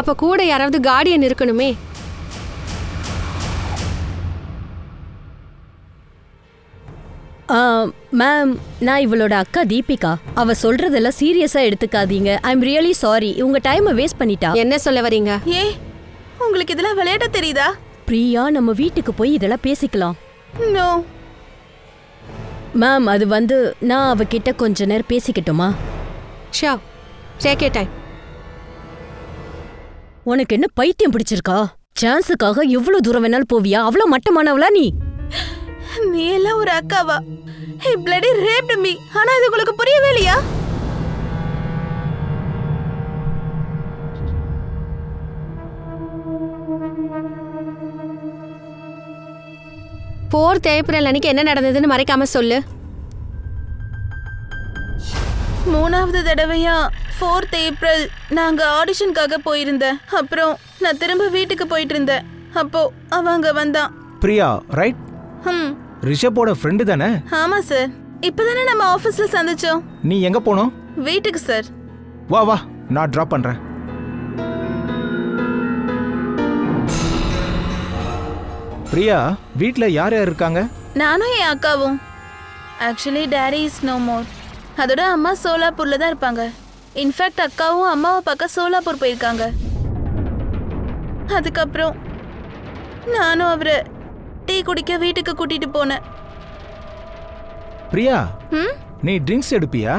அப்ப கூட யாராவது கார்டியன் இருக்கணுமே. மேம், நான் இவளோட அக்கா தீபிகா. அவ சொல்றதெல்லாம் சீரியஸா எடுத்துக்காதீங்க. I am really sorry. உங்க டைமை வேஸ்ட் பண்ணிட்டா. என்ன சொல்ல வரீங்க? ஏ, உங்களுக்கு இதெல்லாம் விளையாட தெரியுதா? பிரியா, நம்ம வீட்டுக்கு போய் இதெல்லாம் பேசிக்கலாம். நோ மேம், அது வந்து நான் அவகிட்ட கொஞ்ச நேரம் பேசிக்கிட்டோமா? Sha, take your time. உனக்கு என்ன பைத்தியம் பிடிச்சிருக்கா? சான்ஸுக்காக எவ்வளவு தூரம் வேணாலும் போவியா? அவ்வளவு மட்டமானவளா நீ? நீ எல்லாம் ஒரு அக்காவா? ஹே, bloody raped me. ஆனா இது உங்களுக்கு புரியவே இல்லையா? Fourth April அன்னைக்கு என்ன நடந்ததுன்னு மறைக்காம சொல்லு. 3வது தடவையா 4th April நாங்க ஆடிஷனுக்காக போயிருந்தேன். அப்புறம் நான் திரும்ப வீட்டுக்கு போயிட்டு இருந்தேன். அப்போ அவங்க வந்தான். பிரியா, ரைட்? ரிஷப்போட ஃப்ரெண்டு தானே? ஆமா சார். இப்பதானே நம்ம ஆபீஸ்ல சந்திச்சோம். நீ எங்க போனோம்? வீட்டுக்கு சார். வா வா, நான் டிராப் பண்றேன். பிரியா, வீட்ல யார் யார் இருக்காங்க? நானும் என் அக்காவும். Actually daddy is no more. அதோட அம்மா சோலாப்பூர்ல தான் இருப்பாங்க. இன்ஃபேக்ட் அக்காவும் அம்மாவை பார்க்க சோலாப்பூர் போயிருக்காங்க. அதுக்கப்புறம் நானும் அவரை டீ குடிக்க வீட்டுக்கு கூட்டிட்டு போனேன். பிரியா நீ ட்ரிங்க்ஸ் எடுப்பியா?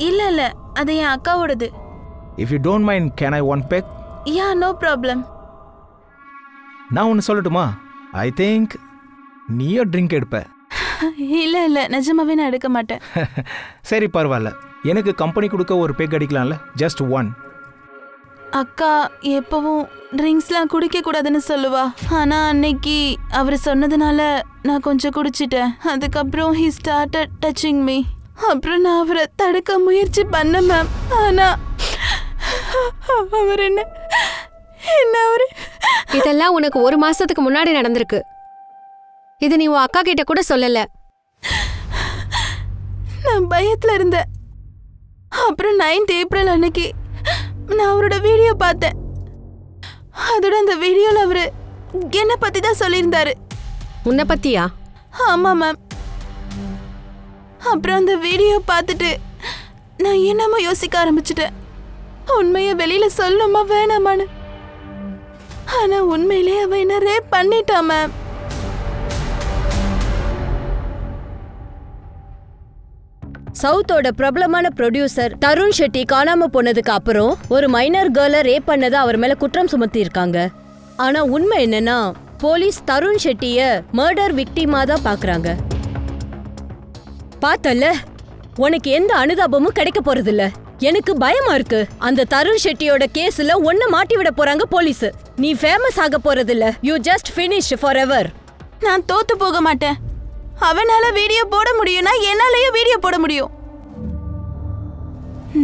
இல்ல இல்ல, அது என் அக்காவோடது. If you don't mind can I one peg? Yeah, no problem. நான் ஒன்று சொல்லட்டுமா? ஐ திங்க் நீயோ ட்ரிங்க் எடுப்ப. இல்ல இல்ல, நிஜமாவே நான் எடுக்க மாட்டேன். சரி பரவாயில்ல, எனக்கு கம்பெனி கொடுக்க ஒரு பெக் அடிக்கலாம்ல, ஜஸ்ட் ஒன். அக்கா எப்பவும் ட்ரிங்க்ஸ்லாம் குடிக்க கூடாதுன்னு சொல்லுவா. ஆனா அன்னைக்கு அவர் சொன்னதுனால நான் கொஞ்சம் குடிச்சிட்டேன். அதுக்கப்புறம் he started touching me. அப்புறம் நான் அவரை தடுக்க முயற்சி பண்ண மேம். ஆனா அவர் என்ன அவரு இதெல்லாம் உனக்கு 1 மாசத்துக்கு முன்னாடி நடந்திருக்கு. இது நீ உன் அக்கா கிட்ட கூட சொல்லல. நான் பயத்துல இருந்தேன். அப்புறம் 9th ஏப்ரல் அன்னைக்கு நான் அவரோட வீடியோ பார்த்தேன். அதோட அந்த வீடியோல அவரு என்ன பத்தி தான் சொல்லியிருந்தாரு. உன்னை பத்தியா? ஆமா மேம். அப்புறம் அந்த வீடியோ பார்த்துட்டு நான் என்னமோ யோசிக்க ஆரம்பிச்சிட்டேன். உண்மையை வெளியில சொல்லணுமா வேணாமான்னு. ஆனா உண்மையிலே அவன் என்ன ரேப் பண்ணிட்டா மேம். சவுத்தோட பிரபலமான ப்ரொடியூசர் தருண் ஷெட்டி காணாம போனதுக்கு அப்புறம் ஒரு மைனர் கேர்ளை ரேப் பண்ணதை அவர் மேல குற்றம் சுமத்தி இருக்காங்க. ஆனா உண்மை என்னன்னா, போலீஸ் தருண் ஷெட்டிய மர்டர் விக்டிமா தான் பாக்குறாங்க. பார்த்தல, உனக்கு எந்த அனுதாபமும் கிடைக்க போறது இல்ல. எனக்கு பயமா இருக்கு. அந்த தருண் ஷெட்டியோட கேஸ்ல ஒன்ன மாட்டி விட போறாங்க போலீஸ். நீ ஃபேமஸ் ஆக போறது இல்ல. You just finish for ever. நான் தோத்து போக மாட்டேன். அவனால வீடியோ போட முடியும்னா என்னாலயும் வீடியோ போட முடியும்.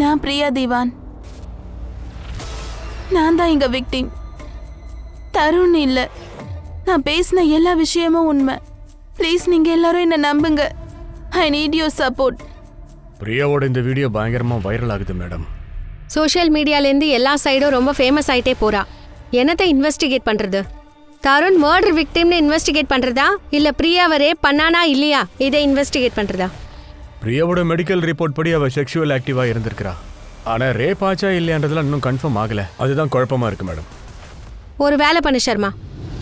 நான் பிரியா திவான். நான் தான் இங்க விக்டிம், தருண் இல்ல. நான் பேசின எல்லா விஷயமும் உண்மை. ப்ளீஸ் நீங்க எல்லாரும் என்ன நம்புங்க. I need your support. பிரியாவோட இந்த வீடியோ பயங்கரமா வைரல் ஆகுது மேடம். சோஷியல் மீடியாலேருந்து எல்லா சைடும் ரொம்ப ஃபேமஸ் ஆயிட்டே போறா. என்னத்தை இன்வெஸ்டிகேட் பண்றது? தருண் மர்டர் விக்டிம்னு இன்வெஸ்டிகேட் பண்றதா இல்ல பிரியாவை ரேப் பண்ணானா இல்லையா இதை இன்வெஸ்டிகேட் பண்றதா? பிரியாவோட மெடிக்கல் ரிப்போர்ட் படி அவ செக்ஷுவல் ஆக்டிவா இருந்திருக்கிறா. ஆனா ரேப் ஆச்சா இல்லையான்றதுலாம் இன்னும் கன்ஃபார்ம் ஆகல. அதுதான் குழப்பமா இருக்கு மேடம். ஒரு வேலை பண்ணு சர்மா,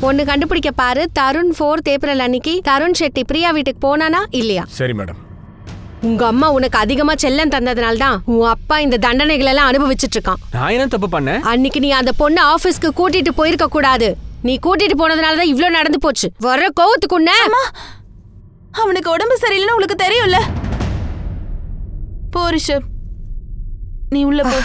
ஒன்னு கண்டுபிடிக்க பாரு. தருண் 4th ஏப்ரல் அன்னைக்கு தருண் ஷெட்டி பிரியா வீட்டுக்கு போனானா இல்லையா? சரி மேடம். உங்க அம்மா உனக்கு அதிகமா செல்லம் தந்ததுனால தான் உன் அப்பா இந்த தண்டனைகள் எல்லாம் அனுபவிச்சுட்டு இருக்கான். நான் என்ன தப்பு பண்ணேன்? அன்னைக்கு நீ அந்த பொண்ணு ஆபீஸ்க்கு கூட்டிட்டு போயிருக்க கூடாது. நீ கூட்டிட்டு போனதுனால தான் இவ்ளோ நடந்து போச்சு. வர கோவத்துக்குன்ன அவனுக்கு உடம்பு சரியில்லைன்னு உங்களுக்கு தெரியும்ல. போ ரிஷப், நீ உள்ள போ.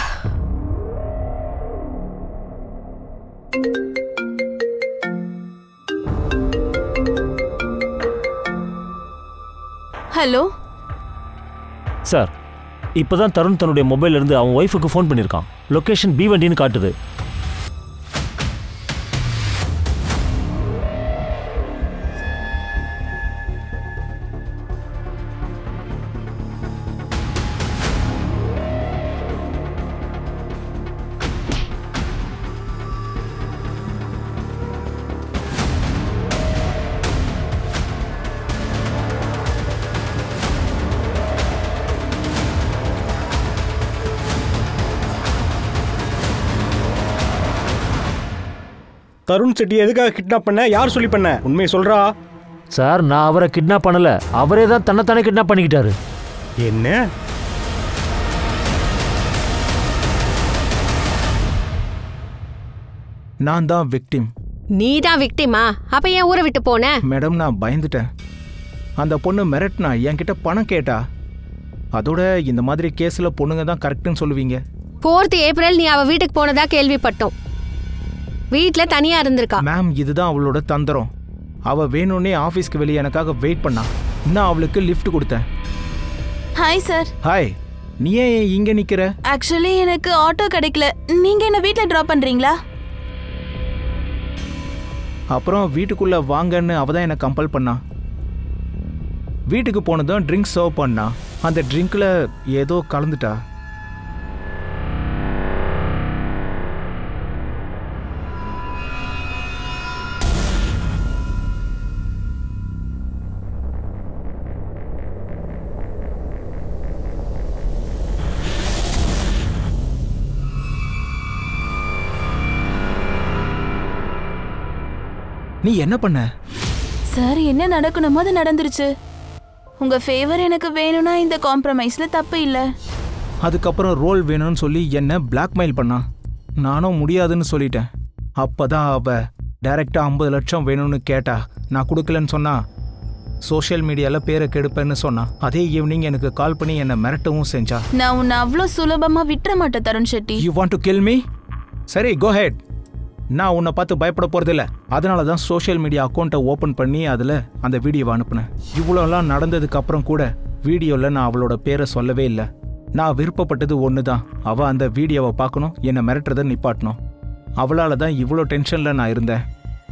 ஹலோ சார், இப்போதான் தருண் தன்னுடைய மொபைல்ல இருந்து அவன் ஒய்ஃபுக்கு ஃபோன் பண்ணியிருக்கான். லொகேஷன் B1ன்னு காட்டுது. தருண் செட்டி எதுக்காக கிட்னாப் பண்ண? யார் சொல்லி பண்ண? உண்மையை சொல்றா. சார், நான் அவரை கிட்னாப் பண்ணல. அவரே தான் தன்னைத்தானே கிட்னாப் பண்ணிக்கிட்டாரு. என்ன? நான் தான் விக்டிம். நீ தான் விக்டிமா? அப்ப ஏன் ஊரை விட்டு போன? மேடம், நான் பயந்துட்டேன். அந்த பொண்ணு மிரட்டினா, என்கிட்ட பணம் கேட்டா. அதோட இந்த மாதிரி கேஸில் பொண்ணுங்க தான் கரெக்டுன்னு சொல்லுவீங்க. 4th ஏப்ரல் நீ அவ வீட்டுக்கு போனதா கேள்விப்பட்டோம். வீட்ல தனியா இருந்திருக்கா. மேம், இதுதான் அவளோட தந்திரம். அவ வேணும்னே ஆஃபீஸ்க்கு வெளியே எனக்காக வெயிட் பண்ணா. நான் அவளுக்கு லிஃப்ட் கொடுத்தேன். Hi sir. ஹாய். நீ ஏன் இங்க நிக்கிற? ஆக்சுவலி எனக்கு ஆட்டோ கிடைக்கல. நீங்க என்ன வீட்ல டிராப் பண்றீங்களா? அப்புறம் வீட்டுக்குள்ள வாங்கன்னு அவ தான் என்ன கம்பல் பண்ணா. வீட்டுக்கு போனதும் ட்ரிங்க் சர்வ் பண்ணா. அந்த ட்ரிங்க்ல ஏதோ கலந்துட்டா. நீ என்ன பண்ண? சார், என்ன நடக்கணுமோ அது நடந்துருச்சு. உங்க ஃபேவர் எனக்கு வேணும்னா இந்த காம்ப்ரமைஸ்ல தப்பு இல்லை. அதுக்கப்புறம் ரோல் வேணும்னு சொல்லி என்ன பிளாக்மெயில் பண்ணான். நானும் முடியாதுன்னு சொல்லிட்டேன். அப்பதான் அவ டைரக்டா 50 லட்சம் வேணும்னு கேட்டா. நான் கொடுக்கலன்னு சொன்னா சோஷியல் மீடியாவில் பேரை கெடுப்பேன்னு சொன்னா. அதே ஈவினிங் எனக்கு கால் பண்ணி என்னை மிரட்டவும் செஞ்சா. நான் உன்னை அவ்வளோ சுலபமா விட்டுற மாட்டேன் Tarun Shetty. You want to kill me? சரி, கோ ஹெட். நான் உன்னை பார்த்து பயப்பட போகிறதில்ல. அதனால தான் சோஷியல் மீடியா அக்கௌண்ட்டை ஓப்பன் பண்ணி அதில் அந்த வீடியோவை அனுப்புனேன். இவ்வளோலாம் நடந்ததுக்கு அப்புறம் கூட வீடியோவில் நான் அவளோட பேரை சொல்லவே இல்லை. நான் விருப்பப்பட்டது ஒன்று தான், அவள் அந்த வீடியோவை பார்க்கணும், என்னை மிரட்டுறதை நிப்பாட்டணும். அவளால் தான் இவ்வளோ டென்ஷனில் நான் இருந்தேன்.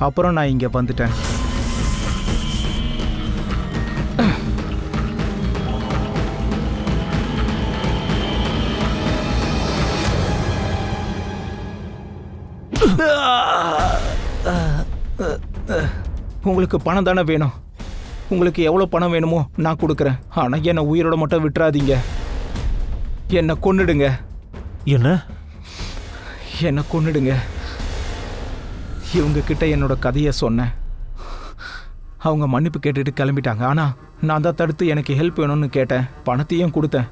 அப்புறம் நான் இங்கே வந்துட்டேன். உங்களுக்கு பணம் தானே வேணும். உங்களுக்கு எவ்வளோ பணம் வேணுமோ நான் கொடுக்குறேன். ஆனால் என்னை உயிரோட மட்டும் விட்டுறாதீங்க. என்னை கொன்னுடுங்க. என்னை கொன்னுடுங்க. இவங்க கிட்ட என்னோட கதையை சொன்னேன். அவங்க மன்னிப்பு கேட்டுட்டு கிளம்பிட்டாங்க. ஆனால் நான் தான் தடுத்து எனக்கு ஹெல்ப் வேணும்னு கேட்டேன். பணத்தையும் கொடுத்தேன்.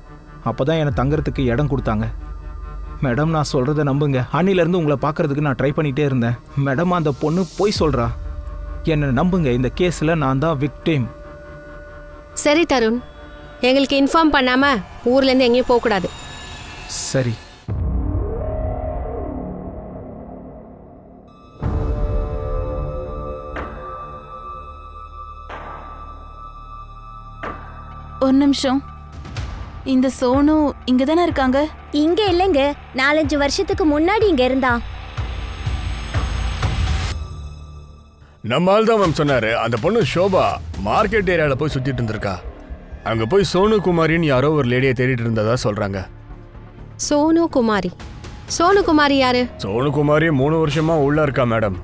அப்போ தான் என்னை தங்குறதுக்கு இடம் கொடுத்தாங்க. மேடம், நான் சொல்கிறத நம்புங்க. அன்னிலேருந்து உங்களை பார்க்குறதுக்கு நான் ட்ரை பண்ணிகிட்டே இருந்தேன். மேடம், அந்த பொண்ணு போய் சொல்கிறா. என்னை நம்புங்க, இந்த கேஸில் நான் தான் விக்டிம். சரி தருண், எங்களுக்கு இன்ஃபார்ம் பண்ணாமல் ஊர்லேருந்து எங்கேயும் போகக்கூடாது. சரி. ஒரு நிமிஷம். இந்த சோனு இங்க தானே இருக்காங்க? இங்க இல்லைங்க, 4-5 வருஷத்துக்கு முன்னாடி இங்க இருந்தா. நம்ம ஆள் தான் மேம் சொன்னாரு. அந்த பொண்ணு ஷோபா மார்க்கெட் ஏரியாவில் போய் சுற்றிட்டு இருந்திருக்கா. அங்கே போய் சோனு குமாரின்னு யாரோ ஒரு லேடியை தேடிட்டு இருந்ததா சொல்கிறாங்க. சோனு குமாரி? சோனு குமாரி யாரு? சோனு குமாரி 3 வருஷமா உள்ள இருக்கா மேடம்.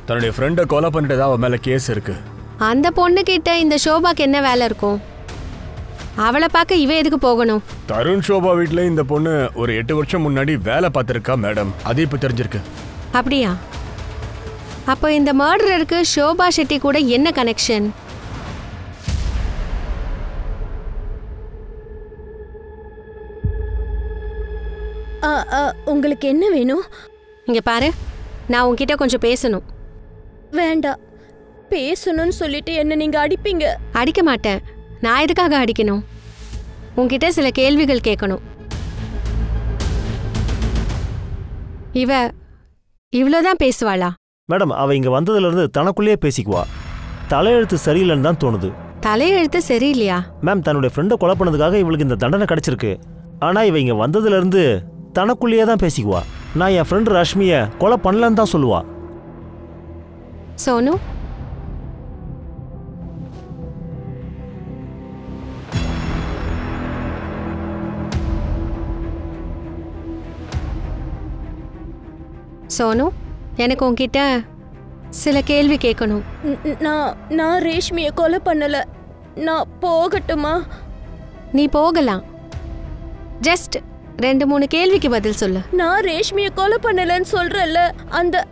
தன்னுடைய ஃப்ரெண்டை கொலை பண்ணிட்டதா அவன் மேலே கேஸ் இருக்கு. அந்த பொண்ணு கிட்ட இந்த ஷோபாக்கு என்ன வேலை இருக்கும்? அவளை பார்க்க இவ எதுக்கு போகணும்? தருண் ஷோபா வீட்டில் இந்த பொண்ணு ஒரு 8 வருஷம் முன்னாடி வேலை பார்த்துருக்கா மேடம். அது இப்போ தெரிஞ்சிருக்கு. அப்படியா? அப்போ இந்த மர்டருக்கு ஷோபா ஷெட்டி கூட என்ன கனெக்ஷன்? உங்களுக்கு என்ன வேணும்? இங்க பாரு, நான் உன்கிட்ட கொஞ்சம் பேசணும். வேண்டாம், பேசணும்னு சொல்லிட்டு என்ன நீங்க அடிப்பீங்க. அடிக்க மாட்டேன். நான் எதுக்காக அடிக்கணும்? உன்கிட்ட சில கேள்விகள் கேட்கணும். இவ்வளோதான் பேசுவாளா? மேடம், அவ இங்க வந்ததுல இருந்து தனக்குள்ளேயே பேசிக்குவா. தலையெழுத்து சரியில்லைன்னு தான் தோணுது. தலையெழுத்து சரியில்லையா? மேம், தன்னுடைய ஃப்ரெண்டை கொலை பண்ணதுக்காக இவளுக்கு இந்த தண்டனை கிடைச்சிருக்கு. ஆனா இவ இங்க வந்ததுல இருந்து தனக்குள்ளேயே தான் பேசிக்குவா. நான் என் ஃப்ரெண்டு ரஷ்மியை கொலை பண்ணலன்னு தான் சொல்லுவா. சோனு, சோனு, எனக்கு உன்கிட்ட சில கேள்வி கேட்கணும். நான் ரேஷ்மியை கொலை பண்ணல. நான் போகட்டுமா? நீ போகலாம். ஜஸ்ட் 2-3 கேள்விக்கு பதில் சொல்லு. நான் ரேஷ்மியை கொலை பண்ணலன்னு சொல்றல.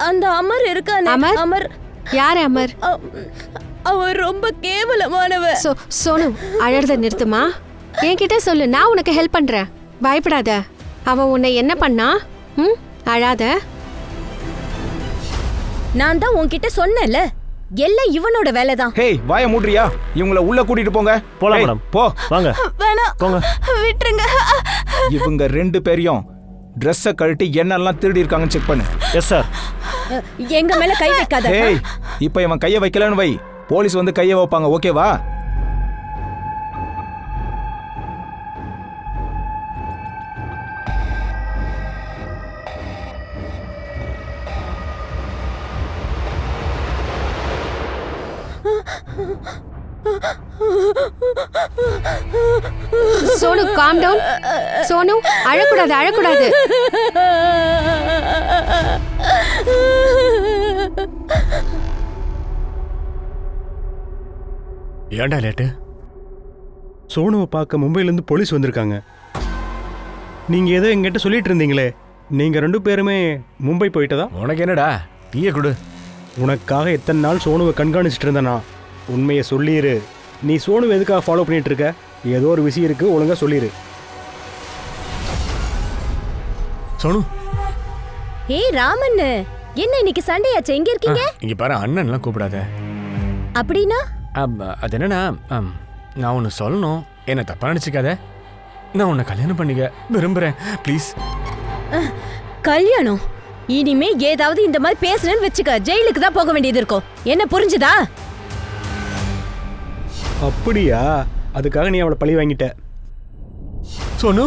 அந்த அமர் இருக்கானே. அமர்? யார் அமர்? அவ ரொம்ப கேவலமானவ. சோனு, அழறத நிறுத்துமா. என்கிட்ட சொல்லு, நான் உனக்கு ஹெல்ப் பண்றேன். பயப்படாத. அவ உன்னை என்ன பண்ணா? அழாத. நான் தான் உன்கிட்ட சொன்னேன்ல, எல்லாம் இவனோட வேலைதான். ஹேய், வாயை மூடுறியா? இவங்களை உள்ள கூட்டிட்டு போங்க. போலாம் மேடம். போ. வாங்க. வேணாம், போங்க. விட்டுருங்க. இவங்க 2 பேரையும் ட்ரெஸ்ஸை கழட்டி என்னெல்லாம் திருடி இருக்காங்கன்னு செக் பண்ணு. Yes sir. எங்க மேல கை வைக்காத. ஹேய், இப்போ இவன் கையை வைக்கலன்னு வை, போலீஸ் வந்து கையை வைப்பாங்க. ஓகேவா? Sonu, calm down. சோனு, அழக்கூடாது, அழக்கூடாது. ஏன்டா லேட்டு? சோனுவை பார்க்க மும்பையிலேருந்து போலீஸ் வந்திருக்காங்க. நீங்கள் ஏதோ எங்கிட்ட சொல்லிட்டு இருந்தீங்களே, நீங்கள் 2 பேருமே மும்பை போயிட்டதா? உனக்கு என்னடா, டீயை கொடு. உனக்காக எத்தனை நாள் சோனுவை கண்காணிச்சிட்டு இருந்தேனா? உண்மையை சொல்லிடு. நீ சோனு எதுக்காக ஃபாலோ பண்ணிட்டு இருக்க? ஏதோ ஒரு விஷயம் இருக்கு, ஒழுங்கா சொல்லிடு. சோனு. ஏய் ராமன், என்ன இன்னைக்கு சண்டே ஆச்சு, எங்க இருக்கீங்க? இங்க பாரு, அண்ணன்லாம் கூப்பிடாத. அப்படின்னா அது என்னன்னா, நான் ஒன்று சொல்லணும், என்ன தப்பா நினச்சிக்காத. நான் உன்னை கல்யாணம் பண்ணிக்க விரும்புகிறேன், ப்ளீஸ். கல்யாணம்? இனிமே ஏதாவது இந்த மாதிரி பேசுறேன்னு வச்சுக்க, ஜெயிலுக்கு தான் போக வேண்டியது இருக்கும். என்ன புரிஞ்சுதா? அப்படியா? அதுக்காக நீ அவளை பழி வாங்கிட்ட. சோனு,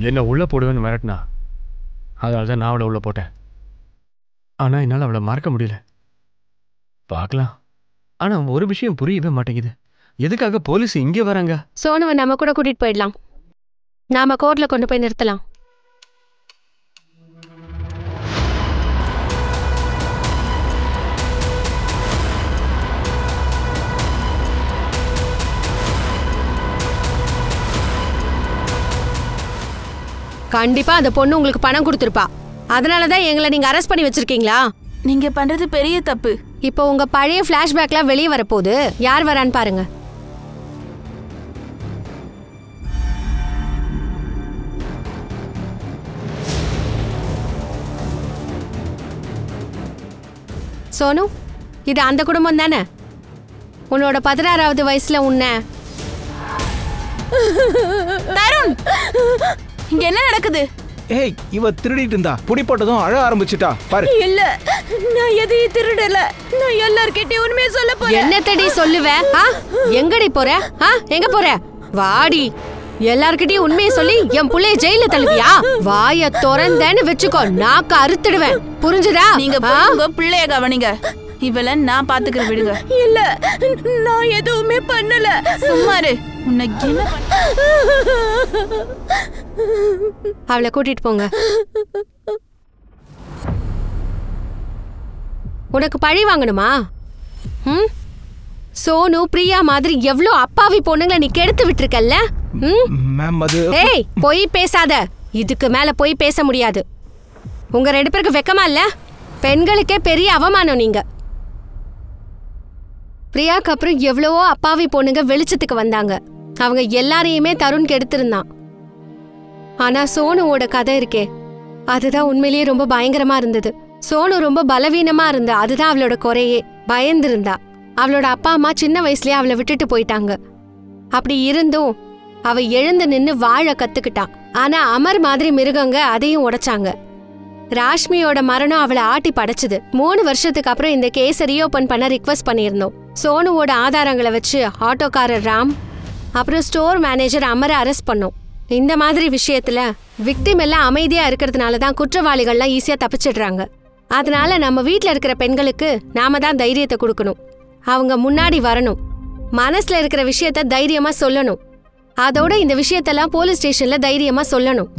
என்ன உள்ள போடுவேன்னு மிரட்டினா, அதனால தான் நான் அவளை உள்ள போட்டேன். ஆனால் என்னால் அவளை மறக்க முடியல. பார்க்கலாம். ஆனால் ஒரு விஷயம் புரியவே மாட்டேங்குது, எதுக்காக போலீஸ் இங்கே வராங்க? சோனுவை நம்ம கூட கூட்டிட்டு போயிடலாம். நாம கோர்ட்ல கொண்டு போய் நிறுத்தலாம். கண்டிப்பா அந்த பொண்ணு உங்களுக்கு பணம் கொடுத்துருப்பா. அதனாலதான் எங்களை நீங்க அரெஸ்ட் பண்ணி வச்சிருக்கீங்களா? நீங்க பண்றது பெரிய தப்பு. இப்போ உங்க பழைய பிளாஷ்பேக்லாம் வெளியே வரப்போகுது. யார் வரான்னு பாருங்க. சோனு, இது அந்த குடும்பம் தானே? உன்னோட 16வது வயசுல உன்னை தருண், இங்க என்ன நடக்குது? ஏய், இவ திருடிட்டு இருந்தா, புடி போட்டதும் அழ ஆரம்பிச்சுட்டா பாரு. இல்ல, நான் எதையும் திருடல. நான் எல்லார்கிட்டயும் உண்மையை சொல்ல போறேன். என்ன தேடி சொல்லுவ? எங்கடி போற? எங்க போற? வாடி. எல்லார்கிட்டயும் உண்மையை சொல்லி என் புள்ளைய ஜெயில தள்ளுவியா? வாய திறந்தேன்னு வெச்சுக்கோ, நாக்க அறுத்துடுவேன். புரிஞ்சுதா? நீங்க உங்க பிள்ளைய கவனிங்க. இவள நான் பாத்துக்கிறேன், விடுங்க. இல்ல, நான் எதுவுமே பண்ணல. சும்மாரு. உன்னை என்ன அவளை கூட்டிட்டு போங்க. உனக்கு பழி வாங்கணுமா? சோனு, பிரியா மாதிரி எவ்வளோ அப்பாவி பொண்ணுங்களை நீ கெடுத்து விட்டுருக்கல்ல? மேம், அது ஏய், பொய் பேசாத. இதுக்கு மேல பொய் பேச முடியாது. உங்க 2 பேருக்கு வெக்கமா இல்ல? பெண்களுக்கே பெரிய அவமானம் நீங்க. பிரியாக்கு அப்புறம் எவ்வளவோ அப்பாவி பொண்ணுங்க வெளிச்சத்துக்கு வந்தாங்க. அவங்க எல்லாரையுமே தருண் கெடுத்திருந்தான். ஆனா சோனுவோட கதை இருக்கே, அதுதான் உண்மையிலேயே ரொம்ப பயங்கரமா இருந்தது. சோனு ரொம்ப பலவீனமா இருந்தா, அதுதான் அவளோட குறையே. பயந்திருந்தா. அவளோட அப்பா அம்மா சின்ன வயசுலயே அவளை விட்டுட்டு போயிட்டாங்க. அப்படி இருந்தும் அவ எழுந்து நின்னு வாழ கத்துக்கிட்டான். ஆனா அமர் மாதிரி மிருகங்க அதையும் உடைச்சாங்க. ராஷ்மியோட மரணம் அவளை ஆட்டி படைச்சுது. 3 வருஷத்துக்கு அப்புறம் இந்த கேஸை ரீஓபன் பண்ண ரிக்வெஸ்ட் பண்ணியிருந்தோம். சோனுவோட ஆதாரங்களை வச்சு ஆட்டோக்காரர் ராம், அப்புறம் ஸ்டோர் மேனேஜர் அமரை அரெஸ்ட் பண்ணோம். இந்த மாதிரி விஷயத்துல விக்டிம் எல்லாம் அமைதியா இருக்கிறதுனால தான் குற்றவாளிகள்லாம் ஈஸியா தப்பிச்சிடுறாங்க. அதனால நம்ம வீட்டில் இருக்கிற பெண்களுக்கு நாம தான் தைரியத்தை கொடுக்கணும். அவங்க முன்னாடி வரணும், மனசுல இருக்கிற விஷயத்த தைரியமா சொல்லணும். அதோட இந்த விஷயத்தெல்லாம் போலீஸ் ஸ்டேஷன்ல தைரியமா சொல்லணும்.